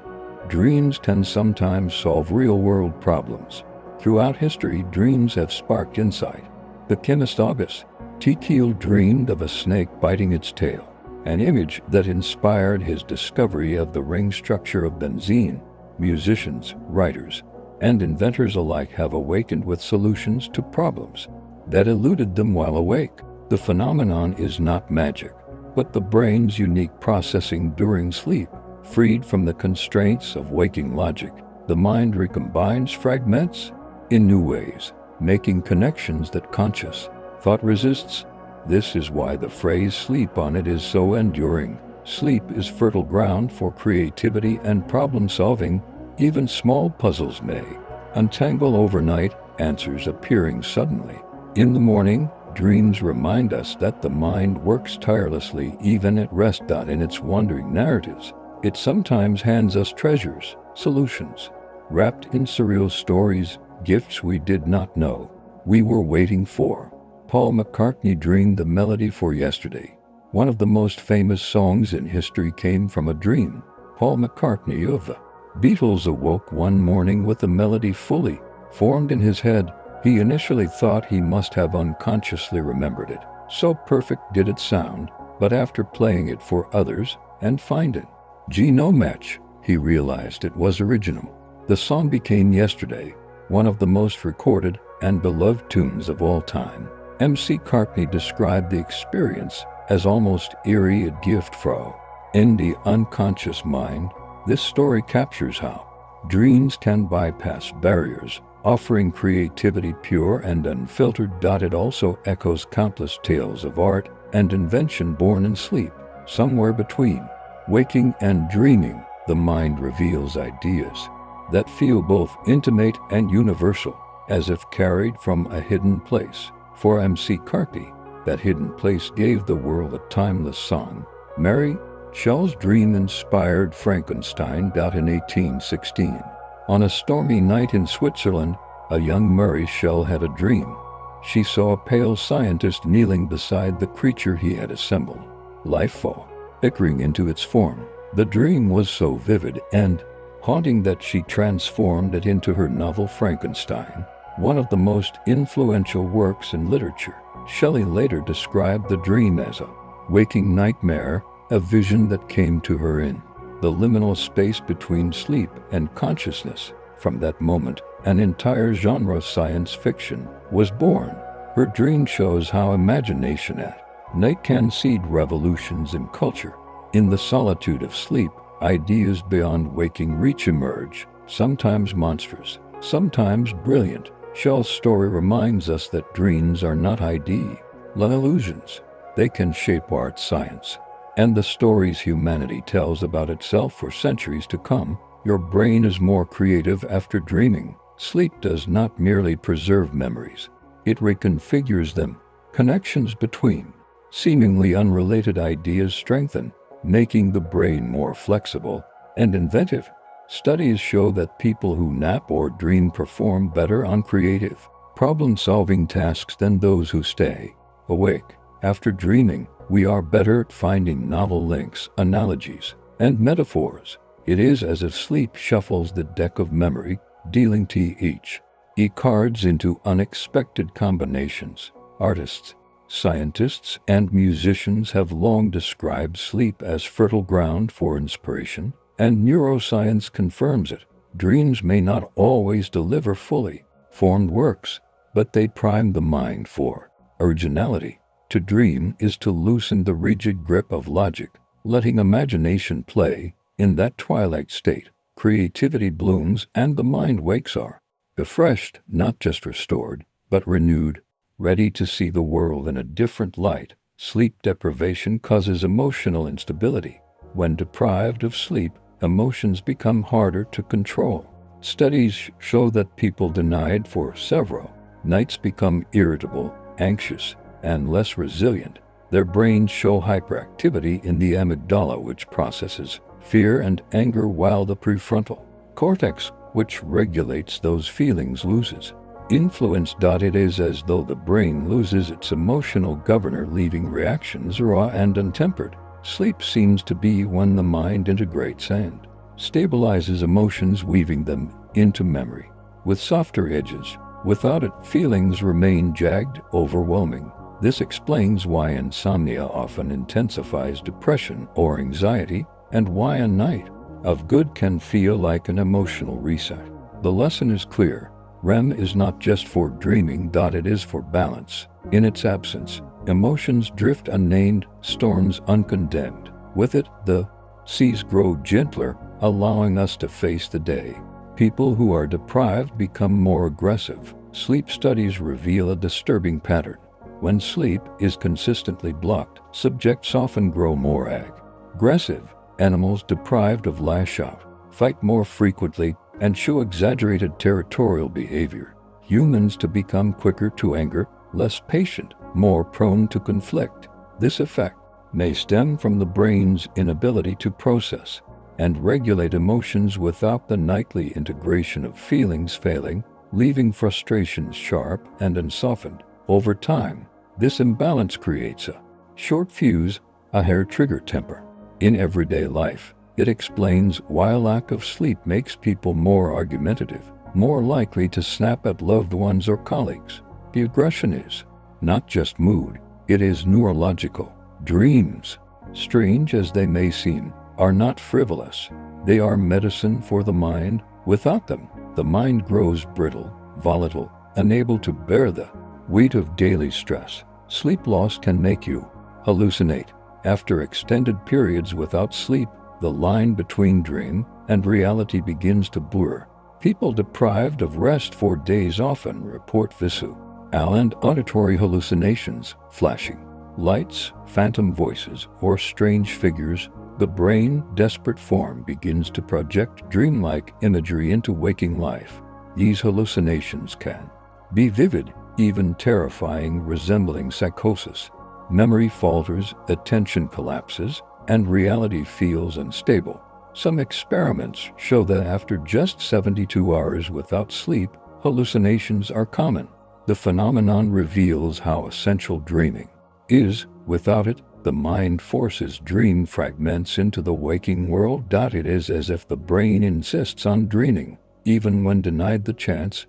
Dreams can sometimes solve real-world problems. Throughout history, dreams have sparked insight. The chemist August T. dreamed of a snake biting its tail, an image that inspired his discovery of the ring structure of benzene. Musicians, writers, and inventors alike have awakened with solutions to problems that eluded them while awake. The phenomenon is not magic, but the brain's unique processing during sleep. Freed from the constraints of waking logic, the mind recombines fragments in new ways, making connections that conscious thought resists. This is why the phrase "sleep on it" is so enduring. Sleep is fertile ground for creativity and problem-solving. Even small puzzles may untangle overnight, answers appearing suddenly. In the morning, dreams remind us that the mind works tirelessly even at rest. In its wandering narratives, it sometimes hands us treasures, solutions, wrapped in surreal stories, gifts we did not know we were waiting for. Paul McCartney dreamed the melody for Yesterday. One of the most famous songs in history came from a dream. Paul McCartney of the Beatles awoke one morning with the melody fully formed in his head. He initially thought he must have unconsciously remembered it, so perfect did it sound, but after playing it for others and finding no match, he realized it was original. The song became Yesterday, one of the most recorded and beloved tunes of all time. MC Cartney described the experience as almost eerie a gift in the unconscious mind. This story captures how dreams can bypass barriers, offering creativity pure and unfiltered. It also echoes countless tales of art and invention born in sleep. Somewhere between waking and dreaming, the mind reveals ideas that feel both intimate and universal, as if carried from a hidden place. For M.C. Carty, that hidden place gave the world a timeless song. Mary Shell's dream inspired Frankenstein. In 1816, on a stormy night in Switzerland, a young Mary Shell had a dream. She saw a pale scientist kneeling beside the creature he had assembled, life form bickering into its form. The dream was so vivid and haunting that she transformed it into her novel Frankenstein, one of the most influential works in literature. Shelley later described the dream as a waking nightmare, a vision that came to her in the liminal space between sleep and consciousness. From that moment, an entire genre, science fiction, was born. Her dream shows how imagination at night can seed revolutions in culture. In the solitude of sleep, ideas beyond waking reach emerge, sometimes monstrous, sometimes brilliant. Shell's story reminds us that dreams are not illusions. They can shape art, science, and the stories humanity tells about itself for centuries to come. Your brain is more creative after dreaming. Sleep does not merely preserve memories, it reconfigures them. Connections between seemingly unrelated ideas strengthen, making the brain more flexible and inventive. Studies show that people who nap or dream perform better on creative, problem-solving tasks than those who stay awake after dreaming. We are better at finding novel links, analogies, and metaphors. It is as if sleep shuffles the deck of memory, dealing each cards into unexpected combinations. Artists, scientists, and musicians have long described sleep as fertile ground for inspiration, and neuroscience confirms it. Dreams may not always deliver fully formed works, but they prime the mind for originality. To dream is to loosen the rigid grip of logic, letting imagination play. In that twilight state, creativity blooms and the mind wakes refreshed, not just restored, but renewed, ready to see the world in a different light. Sleep deprivation causes emotional instability. When deprived of sleep, emotions become harder to control. Studies show that people denied for several nights become irritable, anxious, and less resilient. Their brains show hyperactivity in the amygdala, which processes fear and anger, while the prefrontal cortex, which regulates those feelings, loses influence. It is as though the brain loses its emotional governor, leaving reactions raw and untempered. Sleep seems to be when the mind integrates and stabilizes emotions, weaving them into memory with softer edges. Without it, feelings remain jagged, overwhelming. This explains why insomnia often intensifies depression or anxiety, and why a night of good can feel like an emotional reset. The lesson is clear. REM is not just for dreaming. It is for balance. In its absence, emotions drift unnamed, storms uncondemned. With it, the seas grow gentler, allowing us to face the day. People who are deprived become more aggressive. Sleep studies reveal a disturbing pattern. When sleep is consistently blocked, subjects often grow more aggressive. Animals deprived of lash out, fight more frequently, and show exaggerated territorial behavior. Humans to become quicker to anger, less patient, more prone to conflict. This effect may stem from the brain's inability to process and regulate emotions without the nightly integration of feelings, failing, leaving frustrations sharp and unsoftened. Over time, this imbalance creates a short fuse, a hair-trigger temper. In everyday life, it explains why a lack of sleep makes people more argumentative, more likely to snap at loved ones or colleagues. The aggression is not just mood, it is neurological. Dreams, strange as they may seem, are not frivolous. They are medicine for the mind. Without them, the mind grows brittle, volatile, unable to bear the weight of daily stress. Sleep loss can make you hallucinate. After extended periods without sleep, the line between dream and reality begins to blur. People deprived of rest for days often report visual and auditory hallucinations, flashing lights, phantom voices, or strange figures. The brain, desperate form, begins to project dreamlike imagery into waking life. These hallucinations can be vivid, even terrifying, resembling psychosis. Memory falters, attention collapses, and reality feels unstable. Some experiments show that after just 72 hours without sleep, hallucinations are common. The phenomenon reveals how essential dreaming is. Without it, the mind forces dream fragments into the waking world. It is as if the brain insists on dreaming, even when denied the chance.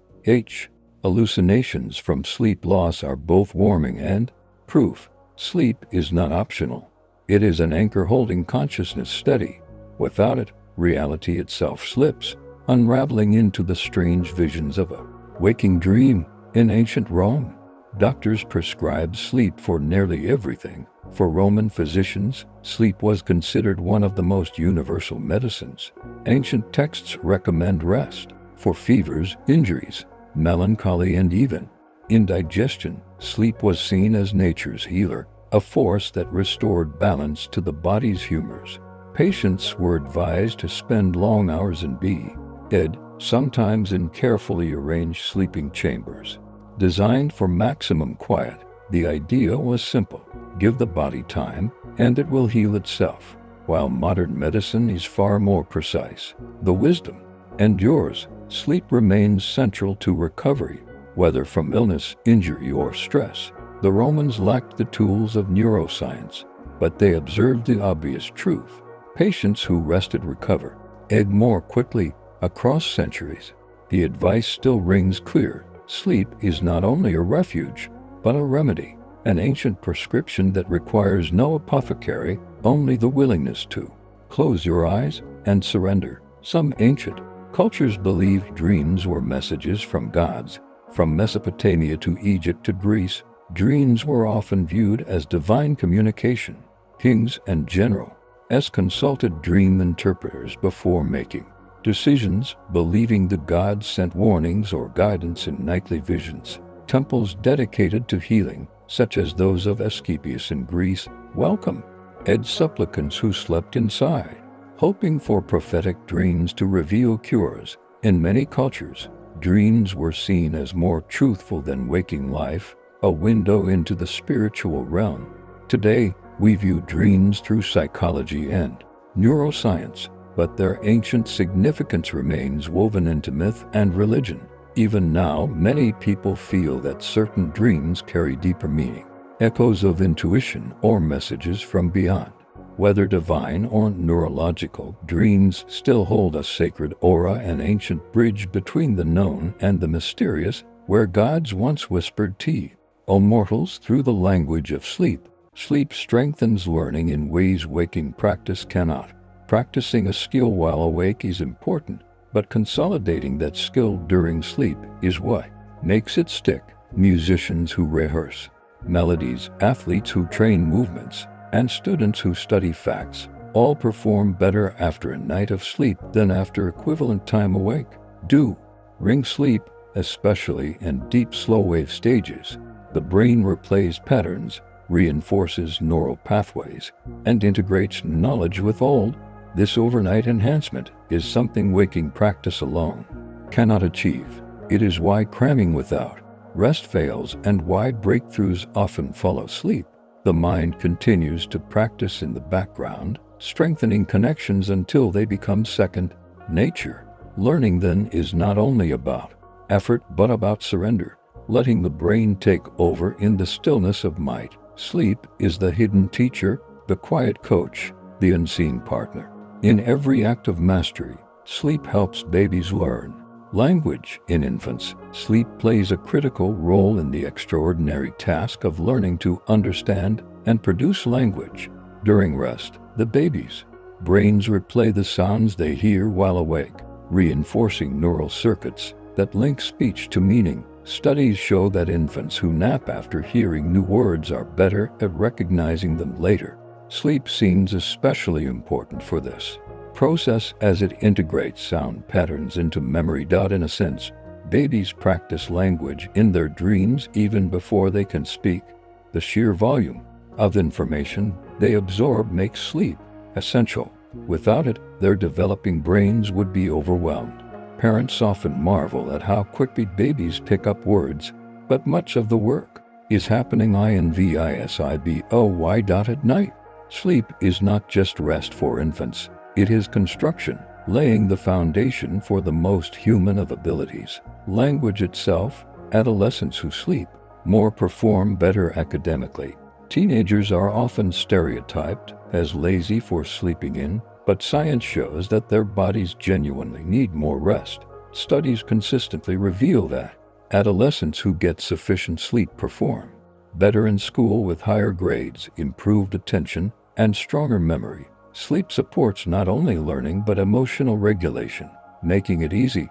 Hallucinations from sleep loss are both warning and proof. Sleep is not optional. It is an anchor holding consciousness steady. Without it, reality itself slips, unraveling into the strange visions of a waking dream. In ancient Rome, doctors prescribed sleep for nearly everything. For Roman physicians, sleep was considered one of the most universal medicines. Ancient texts recommend rest for fevers, injuries, melancholy, and even indigestion. Sleep was seen as nature's healer, a force that restored balance to the body's humors. Patients were advised to spend long hours in bed, sometimes in carefully arranged sleeping chambers. Designed for maximum quiet, the idea was simple: give the body time, and it will heal itself. While modern medicine is far more precise, the wisdom endures. Sleep remains central to recovery, whether from illness, injury, or stress. The Romans lacked the tools of neuroscience, but they observed the obvious truth: patients who rested recover more quickly. Across centuries, the advice still rings clear: sleep is not only a refuge, but a remedy, an ancient prescription that requires no apothecary, only the willingness to close your eyes and surrender. Some ancient cultures believed dreams were messages from gods. From Mesopotamia to Egypt to Greece, dreams were often viewed as divine communication. Kings and generals consulted dream interpreters before making decisions, believing the gods sent warnings or guidance in nightly visions. Temples dedicated to healing, such as those of Asclepius in Greece, welcomed supplicants who slept inside, hoping for prophetic dreams to reveal cures. In many cultures, dreams were seen as more truthful than waking life, a window into the spiritual realm. Today, we view dreams through psychology and neuroscience, but their ancient significance remains woven into myth and religion. Even now, many people feel that certain dreams carry deeper meaning, echoes of intuition or messages from beyond. Whether divine or neurological, dreams still hold a sacred aura, an ancient bridge between the known and the mysterious, where gods once whispered O mortals through the language of sleep. Sleep strengthens learning in ways waking practice cannot. Practicing a skill while awake is important, but consolidating that skill during sleep is what makes it stick. Musicians who rehearse melodies, athletes who train movements, and students who study facts all perform better after a night of sleep than after equivalent time awake. During sleep, especially in deep slow-wave stages, the brain replays patterns, reinforces neural pathways, and integrates knowledge with old. This overnight enhancement is something waking practice alone cannot achieve. It is why cramming without rest fails and why breakthroughs often follow sleep. The mind continues to practice in the background, strengthening connections until they become second nature. Learning then is not only about effort but about surrender, letting the brain take over in the stillness of might. Sleep is the hidden teacher, the quiet coach, the unseen partner. In every act of mastery, sleep helps babies learn language. In infants, sleep plays a critical role in the extraordinary task of learning to understand and produce language. During rest, the baby's brains replay the sounds they hear while awake, reinforcing neural circuits that link speech to meaning. Studies show that infants who nap after hearing new words are better at recognizing them later. Sleep seems especially important for this process as it integrates sound patterns into memory. In a sense, babies practice language in their dreams even before they can speak. The sheer volume of information they absorb makes sleep essential. Without it, their developing brains would be overwhelmed. Parents often marvel at how quickly babies pick up words, but much of the work is happening invisible at night. Sleep is not just rest for infants, it is construction, laying the foundation for the most human of abilities. Language itself. Adolescents who sleep more perform better academically. Teenagers are often stereotyped as lazy for sleeping in, but science shows that their bodies genuinely need more rest. Studies consistently reveal that adolescents who get sufficient sleep perform better in school with higher grades, improved attention, and stronger memory. Sleep supports not only learning but emotional regulation, making it easy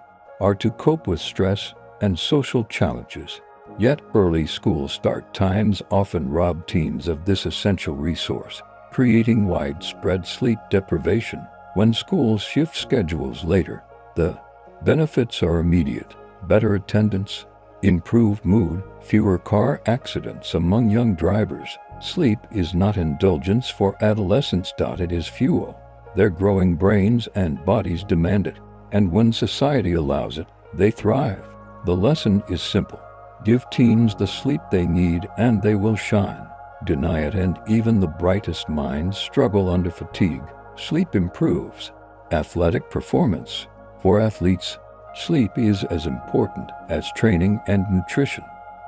to cope with stress and social challenges. Yet early school start times often rob teens of this essential resource, creating widespread sleep deprivation. When schools shift schedules later, the benefits are immediate: better attendance, improved mood, fewer car accidents among young drivers. Sleep is not indulgence for adolescents. It is fuel. Their growing brains and bodies demand it, and when society allows it, they thrive. The lesson is simple: give teens the sleep they need and they will shine. Deny it and even the brightest minds struggle under fatigue. Sleep improves athletic performance. For athletes, sleep is as important as training and nutrition.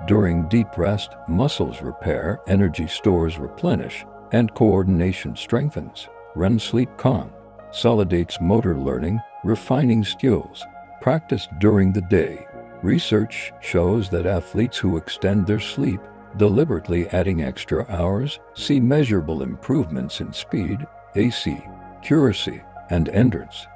During deep rest, muscles repair, energy stores replenish, and coordination strengthens. REM sleep consolidates motor learning, refining skills practiced during the day. Research shows that athletes who extend their sleep, deliberately adding extra hours, see measurable improvements in speed, accuracy, and endurance.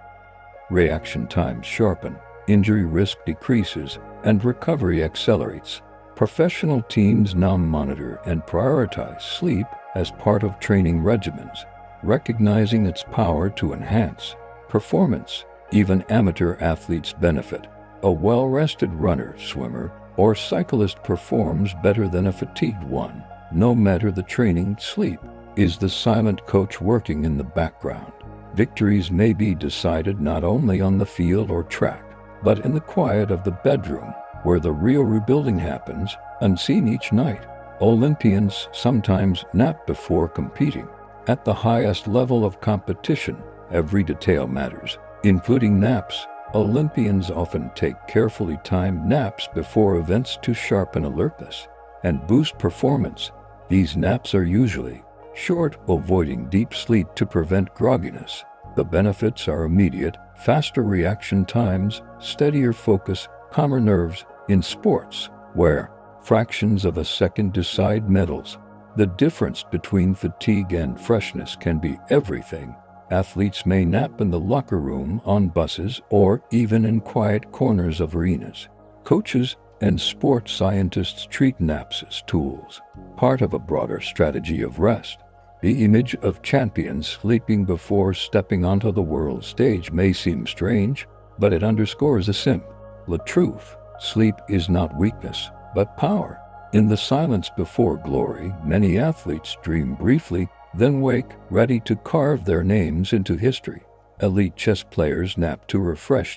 Reaction times sharpen, injury risk decreases, and recovery accelerates. Professional teams now monitor and prioritize sleep as part of training regimens, recognizing its power to enhance performance. Even amateur athletes benefit. A well-rested runner, swimmer, or cyclist performs better than a fatigued one. No matter the training, sleep is the silent coach working in the background. Victories may be decided not only on the field or track, but in the quiet of the bedroom, where the real rebuilding happens, unseen each night. Olympians sometimes nap before competing. At the highest level of competition, every detail matters, including naps. Olympians often take carefully timed naps before events to sharpen alertness and boost performance. These naps are usually short, avoiding deep sleep to prevent grogginess. The benefits are immediate: faster reaction times, steadier focus, calmer nerves. In sports, where fractions of a second decide medals, the difference between fatigue and freshness can be everything. Athletes may nap in the locker room, on buses, or even in quiet corners of arenas. Coaches and sports scientists treat naps as tools, part of a broader strategy of rest. The image of champions sleeping before stepping onto the world stage may seem strange, but it underscores a simple truth: sleep is not weakness, but power. In the silence before glory, many athletes dream briefly, then wake, ready to carve their names into history. Elite chess players nap to refresh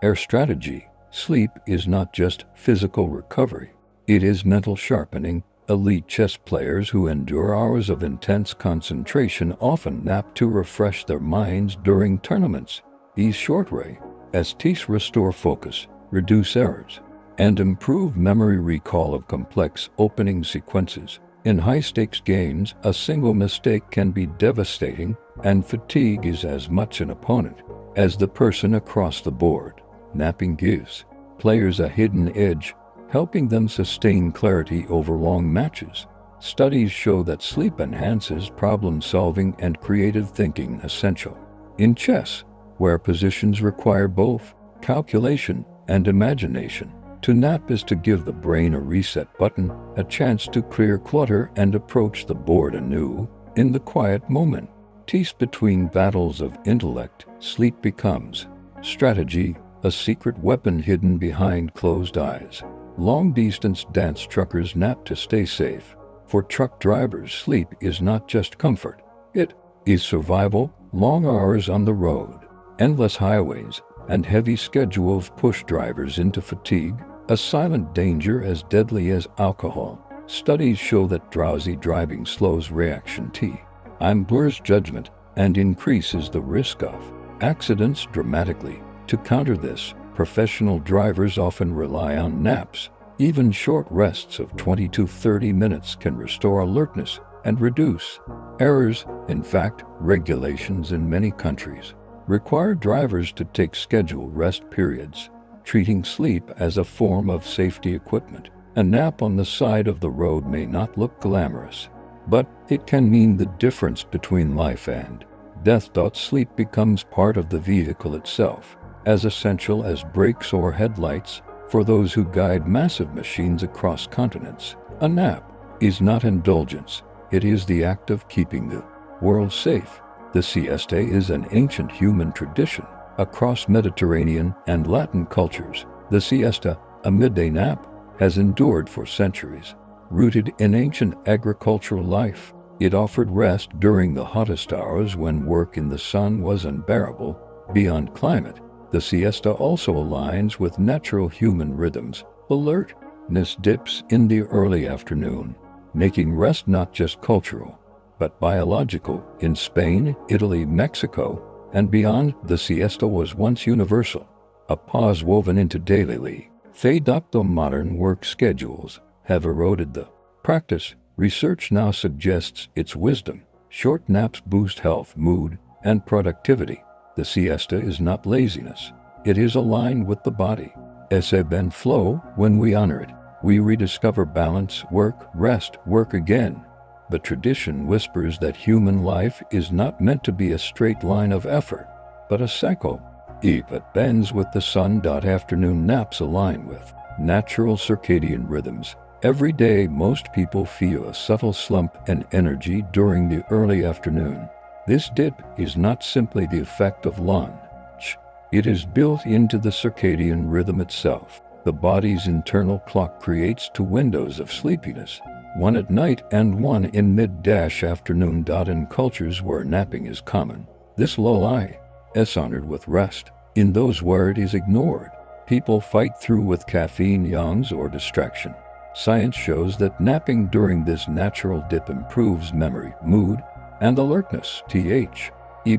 their strategy. Sleep is not just physical recovery, it is mental sharpening. Elite chess players who endure hours of intense concentration often nap to refresh their minds during tournaments. These short rests restore focus, reduce errors, and improve memory recall of complex opening sequences. In high-stakes games, a single mistake can be devastating, and fatigue is as much an opponent as the person across the board. Napping gives players a hidden edge, helping them sustain clarity over long matches. Studies show that sleep enhances problem-solving and creative thinking. Essential in chess, where positions require both calculation and imagination. To nap is to give the brain a reset button, a chance to clear clutter and approach the board anew. In the quiet moment, peace between battles of intellect, sleep becomes strategy, a secret weapon hidden behind closed eyes. Long-distance dance truckers nap to stay safe. For truck drivers, sleep is not just comfort. It is survival. Long hours on the road, endless highways, and heavy schedules push drivers into fatigue, a silent danger as deadly as alcohol. Studies show that drowsy driving slows reaction time, blurs judgment, and increases the risk of accidents dramatically. To counter this, professional drivers often rely on naps. Even short rests of 20 to 30 minutes can restore alertness and reduce errors. In fact, regulations in many countries require drivers to take scheduled rest periods, treating sleep as a form of safety equipment. A nap on the side of the road may not look glamorous, but it can mean the difference between life and death. Sleep becomes part of the vehicle itself, as essential as brakes or headlights for those who guide massive machines across continents. A nap is not indulgence. It is the act of keeping the world safe. The siesta is an ancient human tradition. Across Mediterranean and Latin cultures, the siesta, a midday nap, has endured for centuries. Rooted in ancient agricultural life, it offered rest during the hottest hours when work in the sun was unbearable. Beyond climate, the siesta also aligns with natural human rhythms. Alertness dips in the early afternoon, making rest not just cultural, but biological. In Spain, Italy, Mexico, and beyond, the siesta was once universal, a pause woven into daily life. Though modern work schedules have eroded the practice, research now suggests its wisdom. Short naps boost health, mood, and productivity. The siesta is not laziness. It is aligned with the body. Ebb and flow. When we honor it, we rediscover balance. Work, rest, work again. The tradition whispers that human life is not meant to be a straight line of effort, but a cycle. It bends with the sun. Afternoon naps align with natural circadian rhythms. Every day, most people feel a subtle slump in energy during the early afternoon. This dip is not simply the effect of lunch. It is built into the circadian rhythm itself. The body's internal clock creates two windows of sleepiness, one at night and one in mid-afternoon. In cultures where napping is common, this lullaby is honored with rest. In those where it is ignored, people fight through with caffeine, yawns, or distraction. Science shows that napping during this natural dip improves memory, mood, and alertness.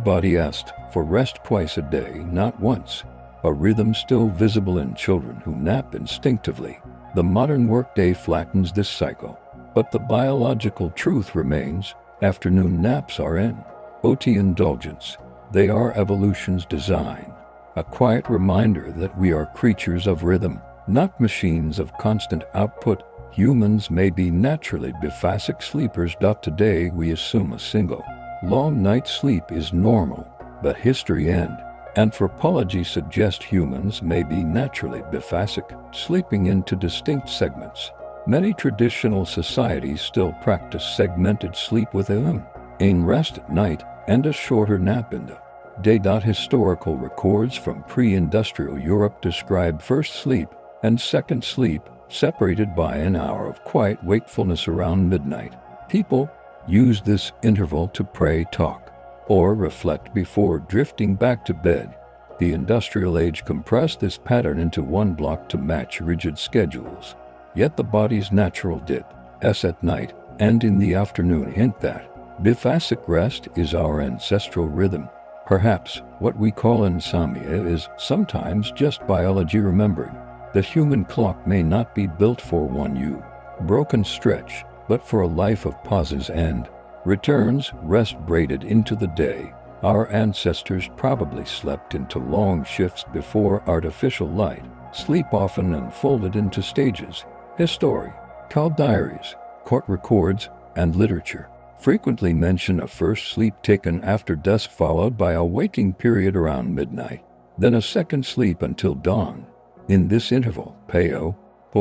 Body asked for rest twice a day, not once, a rhythm still visible in children who nap instinctively. The modern workday flattens this cycle, but the biological truth remains: afternoon naps are an indulgence. They are evolution's design, a quiet reminder that we are creatures of rhythm, not machines of constant output. Humans may be naturally biphasic sleepers. Today we assume a single long night's sleep is normal, but history and anthropology suggest humans may be naturally biphasic, sleeping into distinct segments. Many traditional societies still practice segmented sleep with a rest at night and a shorter nap in the day. Historical records from pre-industrial Europe describe first sleep and second sleep separated by an hour of quiet wakefulness around midnight. People use this interval to pray, talk, or reflect before drifting back to bed. The industrial age compressed this pattern into one block to match rigid schedules. Yet the body's natural dip is at night and in the afternoon hint that biphasic rest is our ancestral rhythm. Perhaps what we call insomnia is sometimes just biology remembering that human clock may not be built for one broken stretch, but for a life of pauses and returns. Rest braided into the day. Our ancestors probably slept into long shifts before artificial light. Sleep often unfolded into stages. Historical diaries, court records, and literature frequently mention a first sleep taken after dusk followed by a waking period around midnight, then a second sleep until dawn. In this interval, Peo,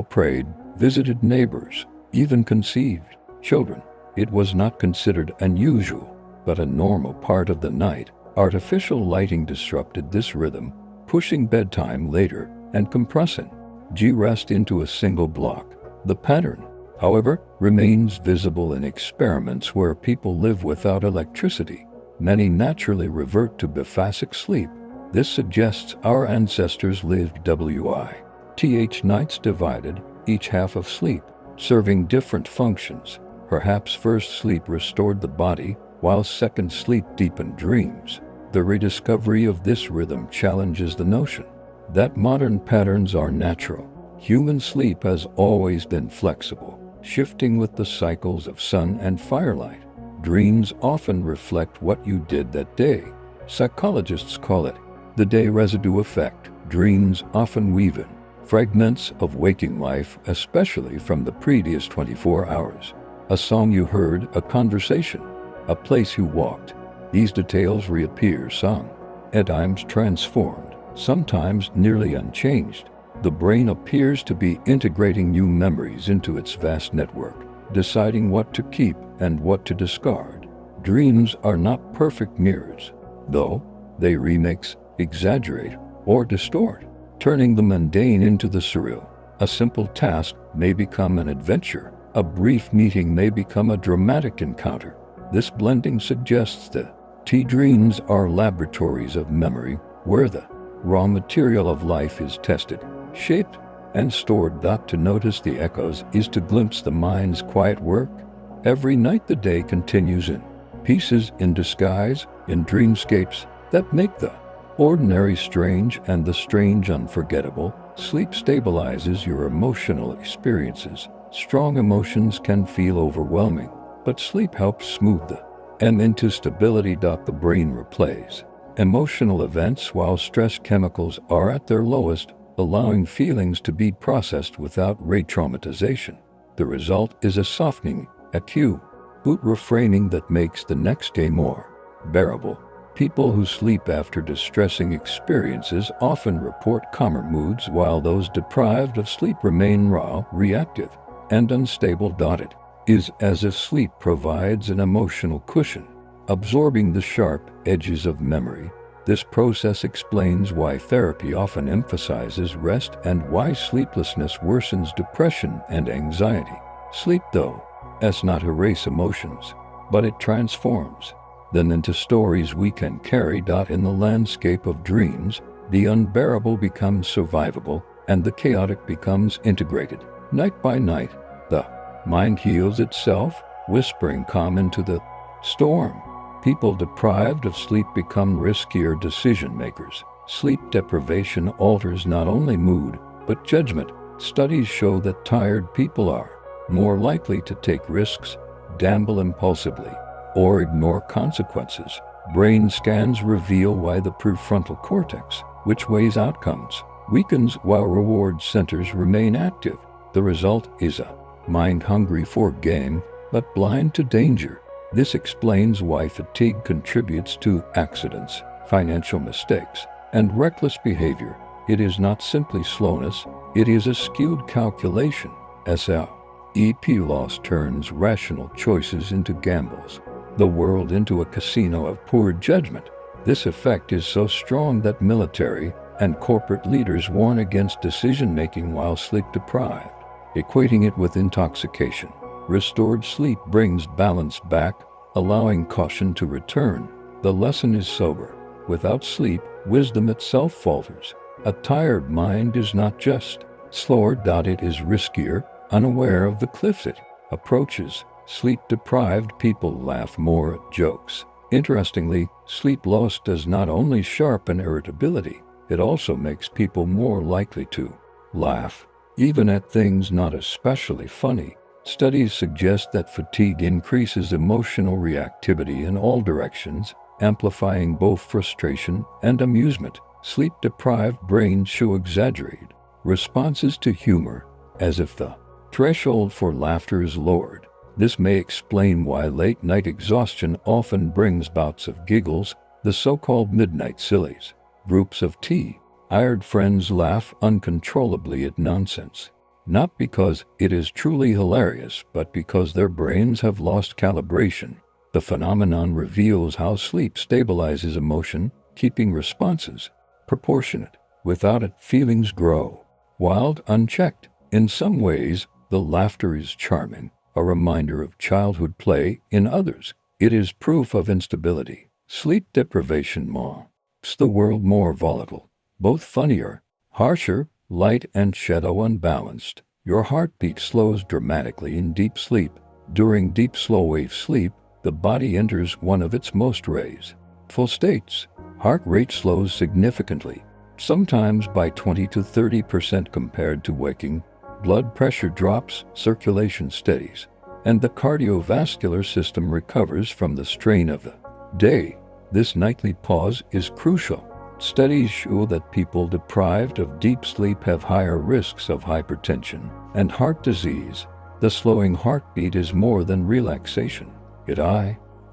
prayed, visited neighbors, even conceived children. It was not considered unusual, but a normal part of the night. Artificial lighting disrupted this rhythm, pushing bedtime later and compressing rest into a single block. The pattern, however, remains visible in experiments where people live without electricity. Many naturally revert to biphasic sleep. This suggests our ancestors lived nights divided, each half of sleep, serving different functions. Perhaps first sleep restored the body, while second sleep deepened dreams. The rediscovery of this rhythm challenges the notion that modern patterns are natural. Human sleep has always been flexible, shifting with the cycles of sun and firelight. Dreams often reflect what you did that day. Psychologists call it the day residue effect. Dreams often weave in fragments of waking life, especially from the previous 24 hours. A song you heard, a conversation, a place you walked. These details reappear, some at times transformed, sometimes nearly unchanged. The brain appears to be integrating new memories into its vast network, deciding what to keep and what to discard. Dreams are not perfect mirrors, though. They remix, exaggerate, or distort, turning the mundane into the surreal. A simple task may become an adventure. A brief meeting may become a dramatic encounter. This blending suggests that dreams are laboratories of memory, where the raw material of life is tested, shaped, and stored. To notice the echoes is to glimpse the mind's quiet work. Every night the day continues in pieces, in disguise, in dreamscapes that make the ordinary strange and the strange unforgettable. Sleep stabilizes your emotional experiences. Strong emotions can feel overwhelming, but sleep helps smooth them into stability. The brain replays emotional events while stress chemicals are at their lowest, allowing feelings to be processed without re-traumatization. The result is a softening, acute reframing that makes the next day more bearable. People who sleep after distressing experiences often report calmer moods, while those deprived of sleep remain raw, reactive, and unstable. It is as if sleep provides an emotional cushion, absorbing the sharp edges of memory. This process explains why therapy often emphasizes rest and why sleeplessness worsens depression and anxiety. Sleep, though, does not erase emotions, but it transforms them into stories we can carry. In the landscape of dreams, the unbearable becomes survivable, and the chaotic becomes integrated. Night by night, the mind heals itself, whispering calm into the storm. People deprived of sleep become riskier decision makers. Sleep deprivation alters not only mood, but judgment. Studies show that tired people are more likely to take risks, gamble impulsively, or ignore consequences. Brain scans reveal why the prefrontal cortex, which weighs outcomes, weakens while reward centers remain active. The result is a mind hungry for gain, but blind to danger. This explains why fatigue contributes to accidents, financial mistakes, and reckless behavior. It is not simply slowness, it is a skewed calculation. Sleep loss turns rational choices into gambles, the world into a casino of poor judgment. This effect is so strong that military and corporate leaders warn against decision-making while sleep-deprived, equating it with intoxication. Restored sleep brings balance back, allowing caution to return. The lesson is sober. Without sleep, wisdom itself falters. A tired mind is not just slower. It is riskier, unaware of the cliffs it approaches. Sleep-deprived people laugh more at jokes. Interestingly, sleep loss does not only sharpen irritability, it also makes people more likely to laugh, even at things not especially funny. Studies suggest that fatigue increases emotional reactivity in all directions, amplifying both frustration and amusement. Sleep-deprived brains show exaggerated responses to humor, as if the threshold for laughter is lowered. This may explain why late-night exhaustion often brings bouts of giggles, the so-called midnight sillies. Groups of Tired friends laugh uncontrollably at nonsense. Not because it is truly hilarious, but because their brains have lost calibration. The phenomenon reveals how sleep stabilizes emotion, keeping responses proportionate. Without it, feelings grow wild, unchecked. In some ways, the laughter is charming, a reminder of childhood play. In others, it is proof of instability. Sleep deprivation makes the world more volatile, both funnier, harsher, light and shadow unbalanced. Your heartbeat slows dramatically in deep sleep. During deep slow-wave sleep, the body enters one of its most restful states. Heart rate slows significantly, sometimes by 20 to 30% compared to waking. Blood pressure drops, circulation steadies, and the cardiovascular system recovers from the strain of the day. This nightly pause is crucial. Studies show that people deprived of deep sleep have higher risks of hypertension and heart disease. The slowing heartbeat is more than relaxation. It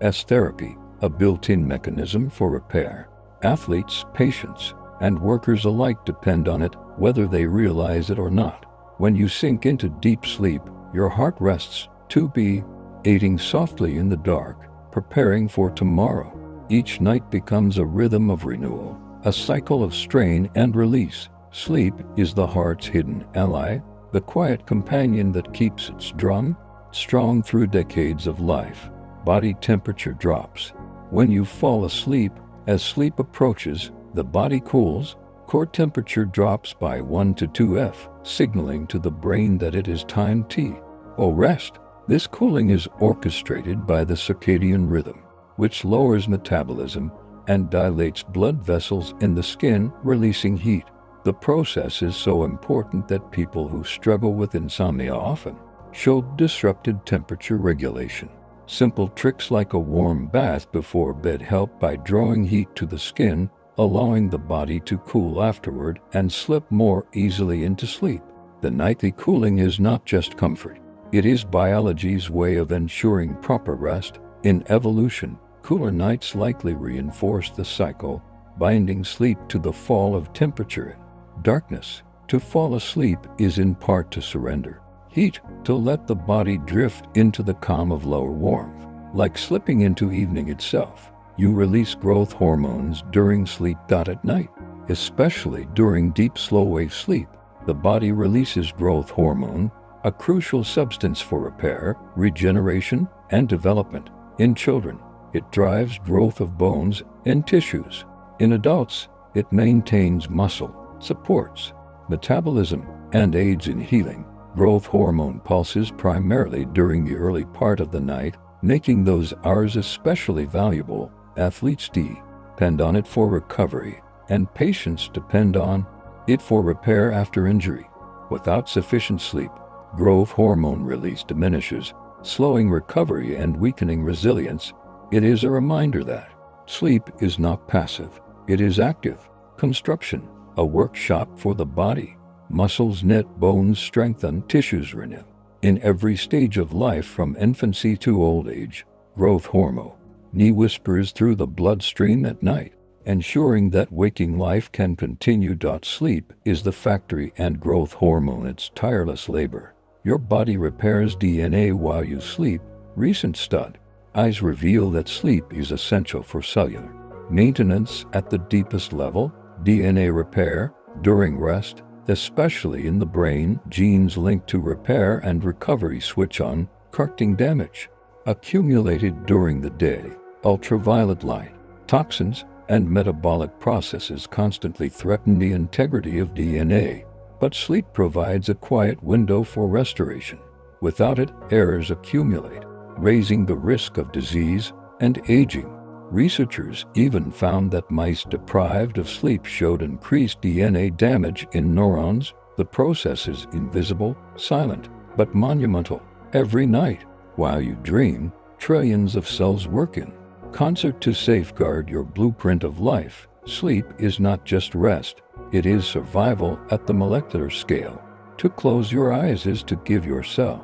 is therapy, a built-in mechanism for repair. Athletes, patients, and workers alike depend on it, whether they realize it or not. When you sink into deep sleep, your heart rests, to be beating softly in the dark, preparing for tomorrow. Each night becomes a rhythm of renewal, a cycle of strain and release. Sleep is the heart's hidden ally, the quiet companion that keeps its drum strong through decades of life. Body temperature drops. When you fall asleep, as sleep approaches, the body cools. Core temperature drops by 1 to 2 F, signaling to the brain that it is time to rest. This cooling is orchestrated by the circadian rhythm, which lowers metabolism and dilates blood vessels in the skin, releasing heat. The process is so important that people who struggle with insomnia often show disrupted temperature regulation. Simple tricks like a warm bath before bed help by drawing heat to the skin, allowing the body to cool afterward and slip more easily into sleep. The nightly cooling is not just comfort. It is biology's way of ensuring proper rest. In evolution, cooler nights likely reinforce the cycle, binding sleep to the fall of temperature and darkness. To fall asleep is in part to surrender heat, to let the body drift into the calm of lower warmth. Like slipping into evening itself, you release growth hormones during sleep. At night, especially during deep slow-wave sleep, the body releases growth hormone, a crucial substance for repair, regeneration, and development. In children, it drives growth of bones and tissues. In adults, it maintains muscle, supports metabolism, and aids in healing. Growth hormone pulses primarily during the early part of the night, making those hours especially valuable. Athletes depend on it for recovery, and patients depend on it for repair after injury. Without sufficient sleep, growth hormone release diminishes, slowing recovery and weakening resilience. It is a reminder that sleep is not passive, it is active construction, a workshop for the body. Muscles knit, bones strengthen, tissues renew. In every stage of life from infancy to old age, growth hormone whispers through the bloodstream at night, ensuring that waking life can continue. Sleep is the factory and growth hormone its tireless labor. Your body repairs DNA while you sleep. Recent studies reveal that sleep is essential for cellular maintenance at the deepest level. DNA repair during rest, especially in the brain. Genes linked to repair and recovery switch on, correcting damage accumulated during the day. Ultraviolet light, toxins, and metabolic processes constantly threaten the integrity of DNA, but sleep provides a quiet window for restoration. Without it, errors accumulate, raising the risk of disease and aging. Researchers even found that mice deprived of sleep showed increased DNA damage in neurons. The process is invisible, silent, but monumental. Every night, while you dream, trillions of cells work in concert to safeguard your blueprint of life. Sleep is not just rest, it is survival at the molecular scale. To close your eyes is to give yourself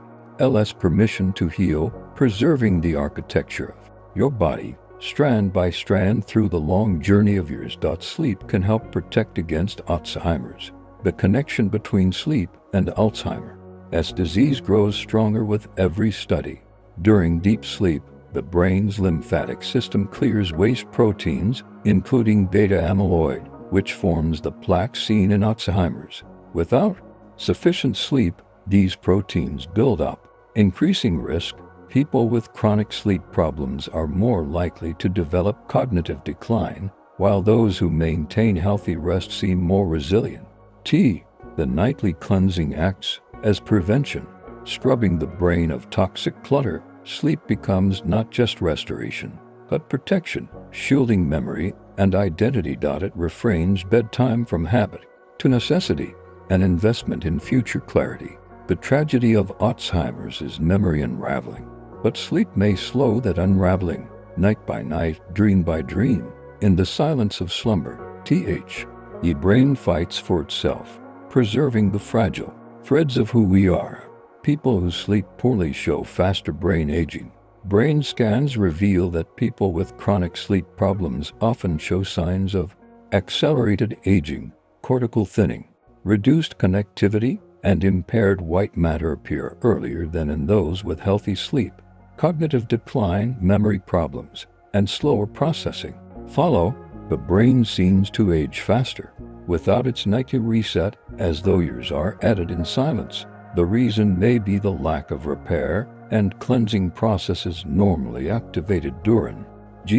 permission to heal, preserving the architecture of your body. strand by strand through the long journey of years. Sleep can help protect against Alzheimer's, the connection between sleep and Alzheimer's disease grows stronger with every study. During deep sleep, the brain's lymphatic system clears waste proteins, including beta amyloid, which forms the plaque seen in Alzheimer's. Without sufficient sleep, these proteins build up, increasing risk. People with chronic sleep problems are more likely to develop cognitive decline, while those who maintain healthy rest seem more resilient. The nightly cleansing acts as prevention, scrubbing the brain of toxic clutter. Sleep becomes not just restoration, but protection, shielding memory and identity. It refrains bedtime from habit to necessity, an investment in future clarity. The tragedy of Alzheimer's is memory unraveling, but sleep may slow that unraveling, night by night, dream by dream, in the silence of slumber. The brain fights for itself, preserving the fragile threads of who we are. People who sleep poorly show faster brain aging. Brain scans reveal that people with chronic sleep problems often show signs of accelerated aging, cortical thinning, reduced connectivity, and impaired white matter appear earlier than in those with healthy sleep. Cognitive decline, memory problems, and slower processing follow. The brain seems to age faster, without its nightly reset, as though years are added in silence. The reason may be the lack of repair and cleansing processes normally activated during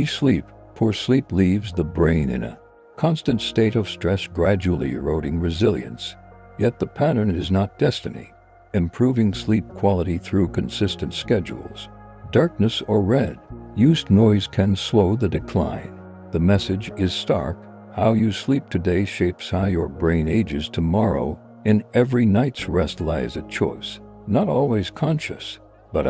sleep. Poor sleep leaves the brain in a constant state of stress, gradually eroding resilience. Yet the pattern is not destiny. Improving sleep quality through consistent schedules, darkness or red-used noise can slow the decline. The message is stark. How you sleep today shapes how your brain ages tomorrow. In every night's rest lies a choice, not always conscious, but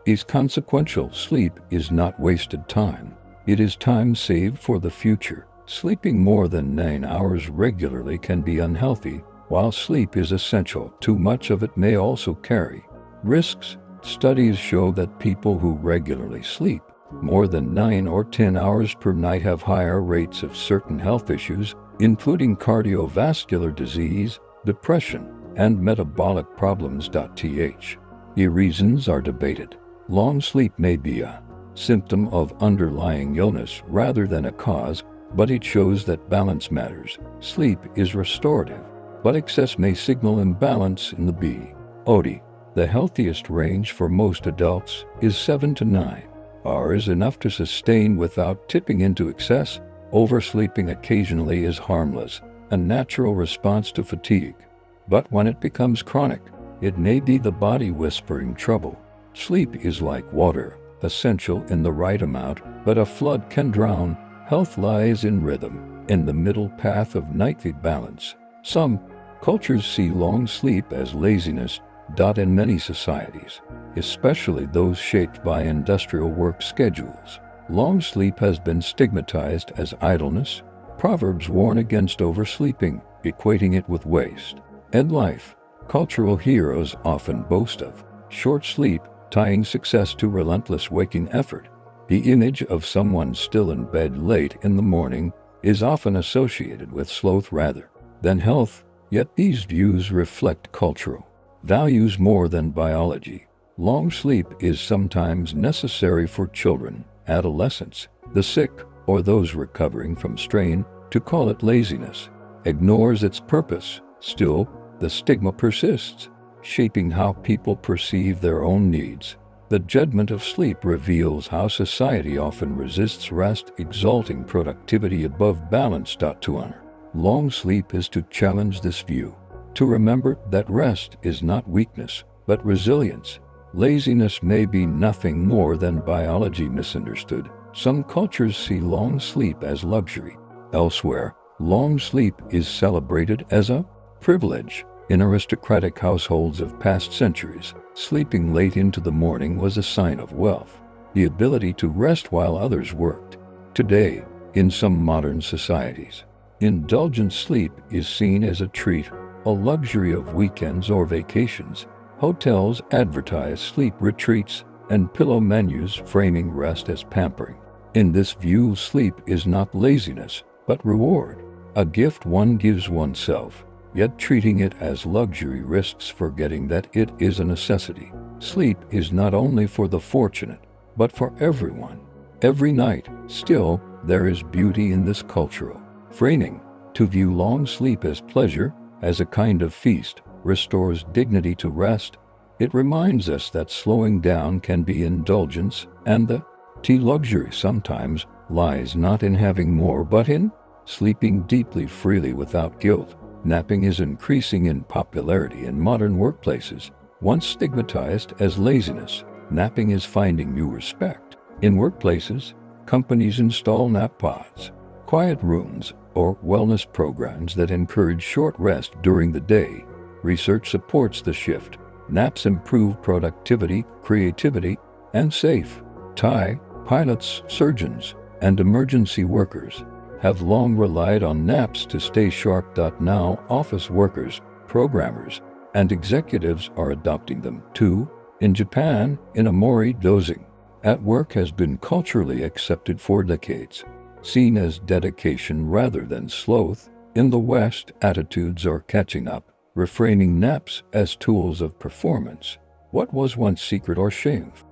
is consequential. Sleep is not wasted time. It is time saved for the future. Sleeping more than 9 hours regularly can be unhealthy. While sleep is essential, too much of it may also carry risks. Studies show that people who regularly sleep more than 9 or 10 hours per night have higher rates of certain health issues, including cardiovascular disease, depression, and metabolic problems. The reasons are debated. Long sleep may be a symptom of underlying illness rather than a cause, but it shows that balance matters. Sleep is restorative, but excess may signal imbalance in the body. The healthiest range for most adults is 7 to 9 hours, enough to sustain without tipping into excess. Oversleeping occasionally is harmless, a natural response to fatigue. But when it becomes chronic, it may be the body whispering trouble. Sleep is like water, essential in the right amount, but a flood can drown. Health lies in rhythm, in the middle path of nightly balance. Some cultures see long sleep as laziness. In many societies, especially those shaped by industrial work schedules, long sleep has been stigmatized as idleness. Proverbs warn against oversleeping, equating it with waste. In life, cultural heroes often boast of short sleep, tying success to relentless waking effort. The image of someone still in bed late in the morning is often associated with sloth rather than health, yet these views reflect cultural values more than biology. Long sleep is sometimes necessary for children, adolescents, the sick, or those recovering from strain. To call it laziness ignores its purpose. Still, the stigma persists, shaping how people perceive their own needs. The judgment of sleep reveals how society often resists rest, exalting productivity above balance. To honor long sleep is to challenge this view, to remember that rest is not weakness, but resilience. Laziness may be nothing more than biology misunderstood. Some cultures see long sleep as luxury. Elsewhere, long sleep is celebrated as a privilege. In aristocratic households of past centuries, sleeping late into the morning was a sign of wealth, the ability to rest while others worked. Today, in some modern societies, indulgent sleep is seen as a treat, a luxury of weekends or vacations. Hotels advertise sleep retreats and pillow menus, framing rest as pampering. In this view, sleep is not laziness, but reward, a gift one gives oneself, yet treating it as luxury risks forgetting that it is a necessity. Sleep is not only for the fortunate, but for everyone. Every night, still, there is beauty in this cultural framing. To view long sleep as pleasure, as a kind of feast, restores dignity to rest. It reminds us that slowing down can be indulgence, and the luxury sometimes lies not in having more but in sleeping deeply freely without guilt. Napping is increasing in popularity in modern workplaces. Once stigmatized as laziness, napping is finding new respect. In workplaces, companies install nap pods, quiet rooms, or wellness programs that encourage short rest during the day. Research supports the shift. Naps improve productivity, creativity, and safety. Pilots, surgeons, and emergency workers have long relied on naps to stay sharp. Now, office workers, programmers, and executives are adopting them too. In Japan, inamori dozing at work has been culturally accepted for decades, seen as dedication rather than sloth. In the West, attitudes are catching up, reframing naps as tools of performance. What was once secret or shameful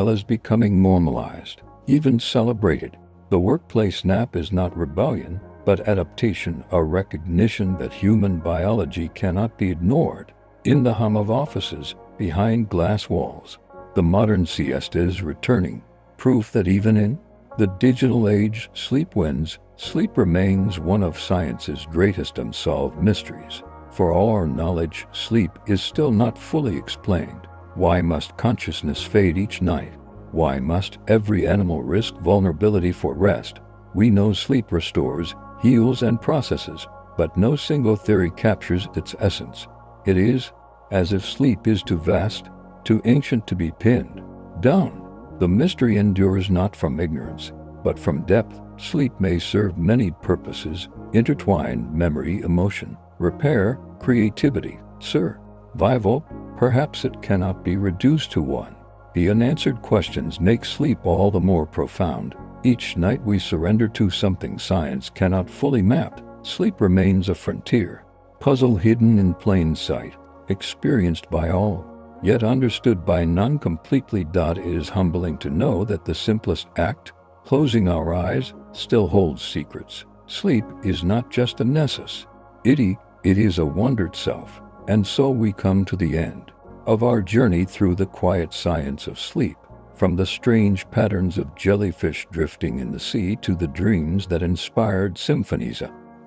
is becoming normalized, even celebrated. The workplace nap is not rebellion, but adaptation, a recognition that human biology cannot be ignored. In the hum of offices, behind glass walls, the modern siesta is returning, proof that even in the digital age, sleep wins. Sleep remains one of science's greatest unsolved mysteries. For all our knowledge, sleep is still not fully explained. Why must consciousness fade each night? Why must every animal risk vulnerability for rest? We know sleep restores, heals, and processes, but no single theory captures its essence. It is as if sleep is too vast, too ancient to be pinned down. The mystery endures not from ignorance, but from depth. Sleep may serve many purposes: intertwined memory, emotion, repair, creativity, survival. Perhaps it cannot be reduced to one. The unanswered questions make sleep all the more profound. Each night we surrender to something science cannot fully map. Sleep remains a frontier, puzzle hidden in plain sight, experienced by all, yet understood by none completely. It is humbling to know that the simplest act, closing our eyes, still holds secrets. Sleep is not just a necessity, it is a wonder itself. And so we come to the end of our journey through the quiet science of sleep. From the strange patterns of jellyfish drifting in the sea to the dreams that inspired symphonies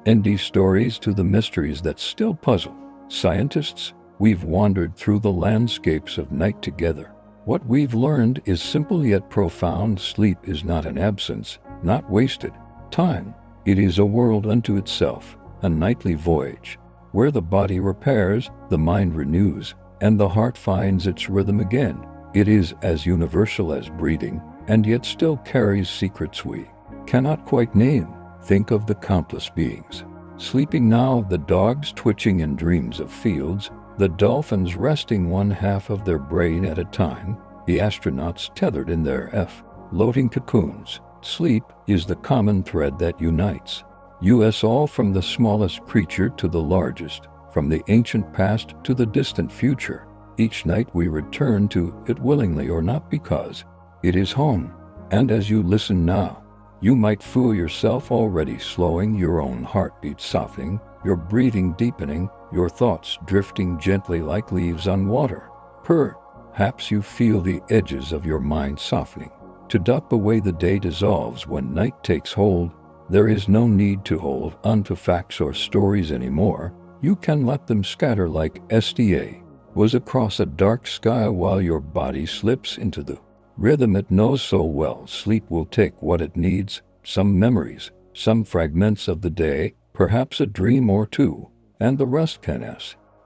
and these stories to the mysteries that still puzzle scientists, we've wandered through the landscapes of night together. What we've learned is simple yet profound. Sleep is not an absence, not wasted time. It is a world unto itself, a nightly voyage, where the body repairs, the mind renews, and the heart finds its rhythm again. It is as universal as breathing, and yet still carries secrets we cannot quite name. Think of the countless beings sleeping now, the dogs twitching in dreams of fields, the dolphins resting one half of their brain at a time, the astronauts tethered in their floating cocoons. Sleep is the common thread that unites us all, from the smallest creature to the largest, from the ancient past to the distant future. Each night we return to it willingly or not, because it is home. And as you listen now, you might fool yourself already slowing, your own heartbeat softening, your breathing deepening, your thoughts drifting gently like leaves on water. Perhaps you feel the edges of your mind softening. To the way the day dissolves when night takes hold, there is no need to hold onto facts or stories anymore. You can let them scatter like SDA was across a dark sky while your body slips into the rhythm it knows so well. Sleep will take what it needs, some memories, some fragments of the day, perhaps a dream or two, and the rest can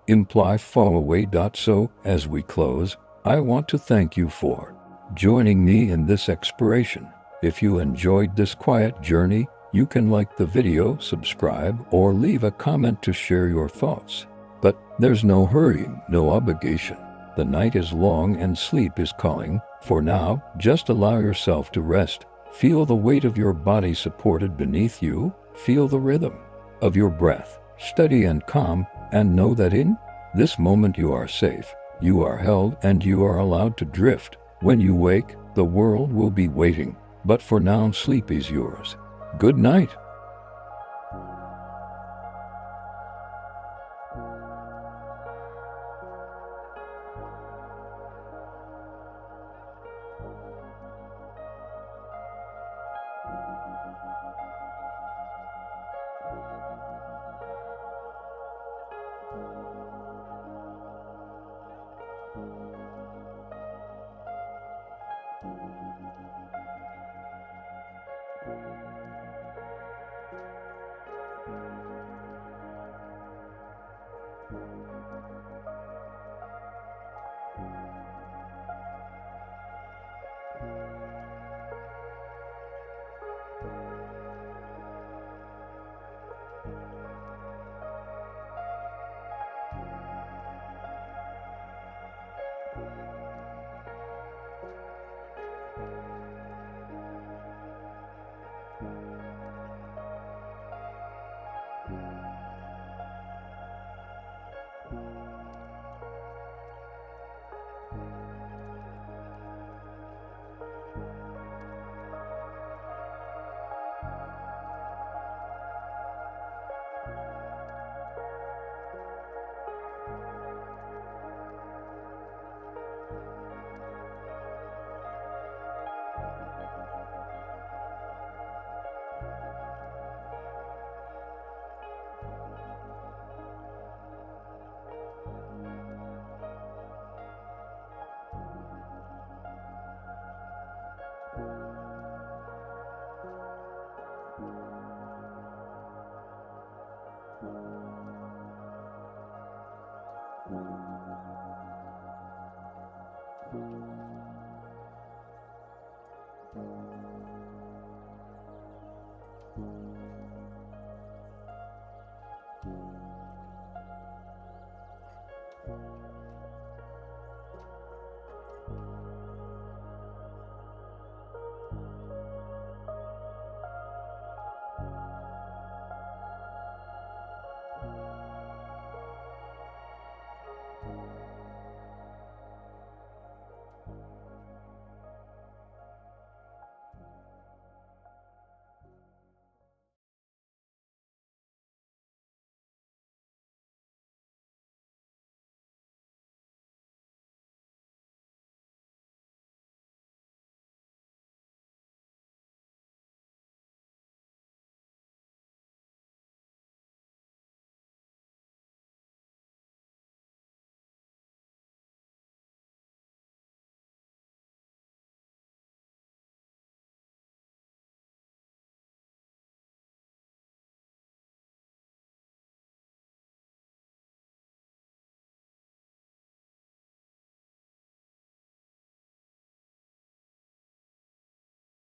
imply fall away. So, as we close, I want to thank you for joining me in this exploration. If you enjoyed this quiet journey, you can like the video, subscribe, or leave a comment to share your thoughts. But there's no hurrying, no obligation. The night is long and sleep is calling. For now, just allow yourself to rest, Feel the weight of your body supported beneath you. Feel the rhythm of your breath, steady and calm, and know that in this moment you are safe, you are held, and you are allowed to drift. When you wake, the world will be waiting, but for now, sleep is yours. Good night.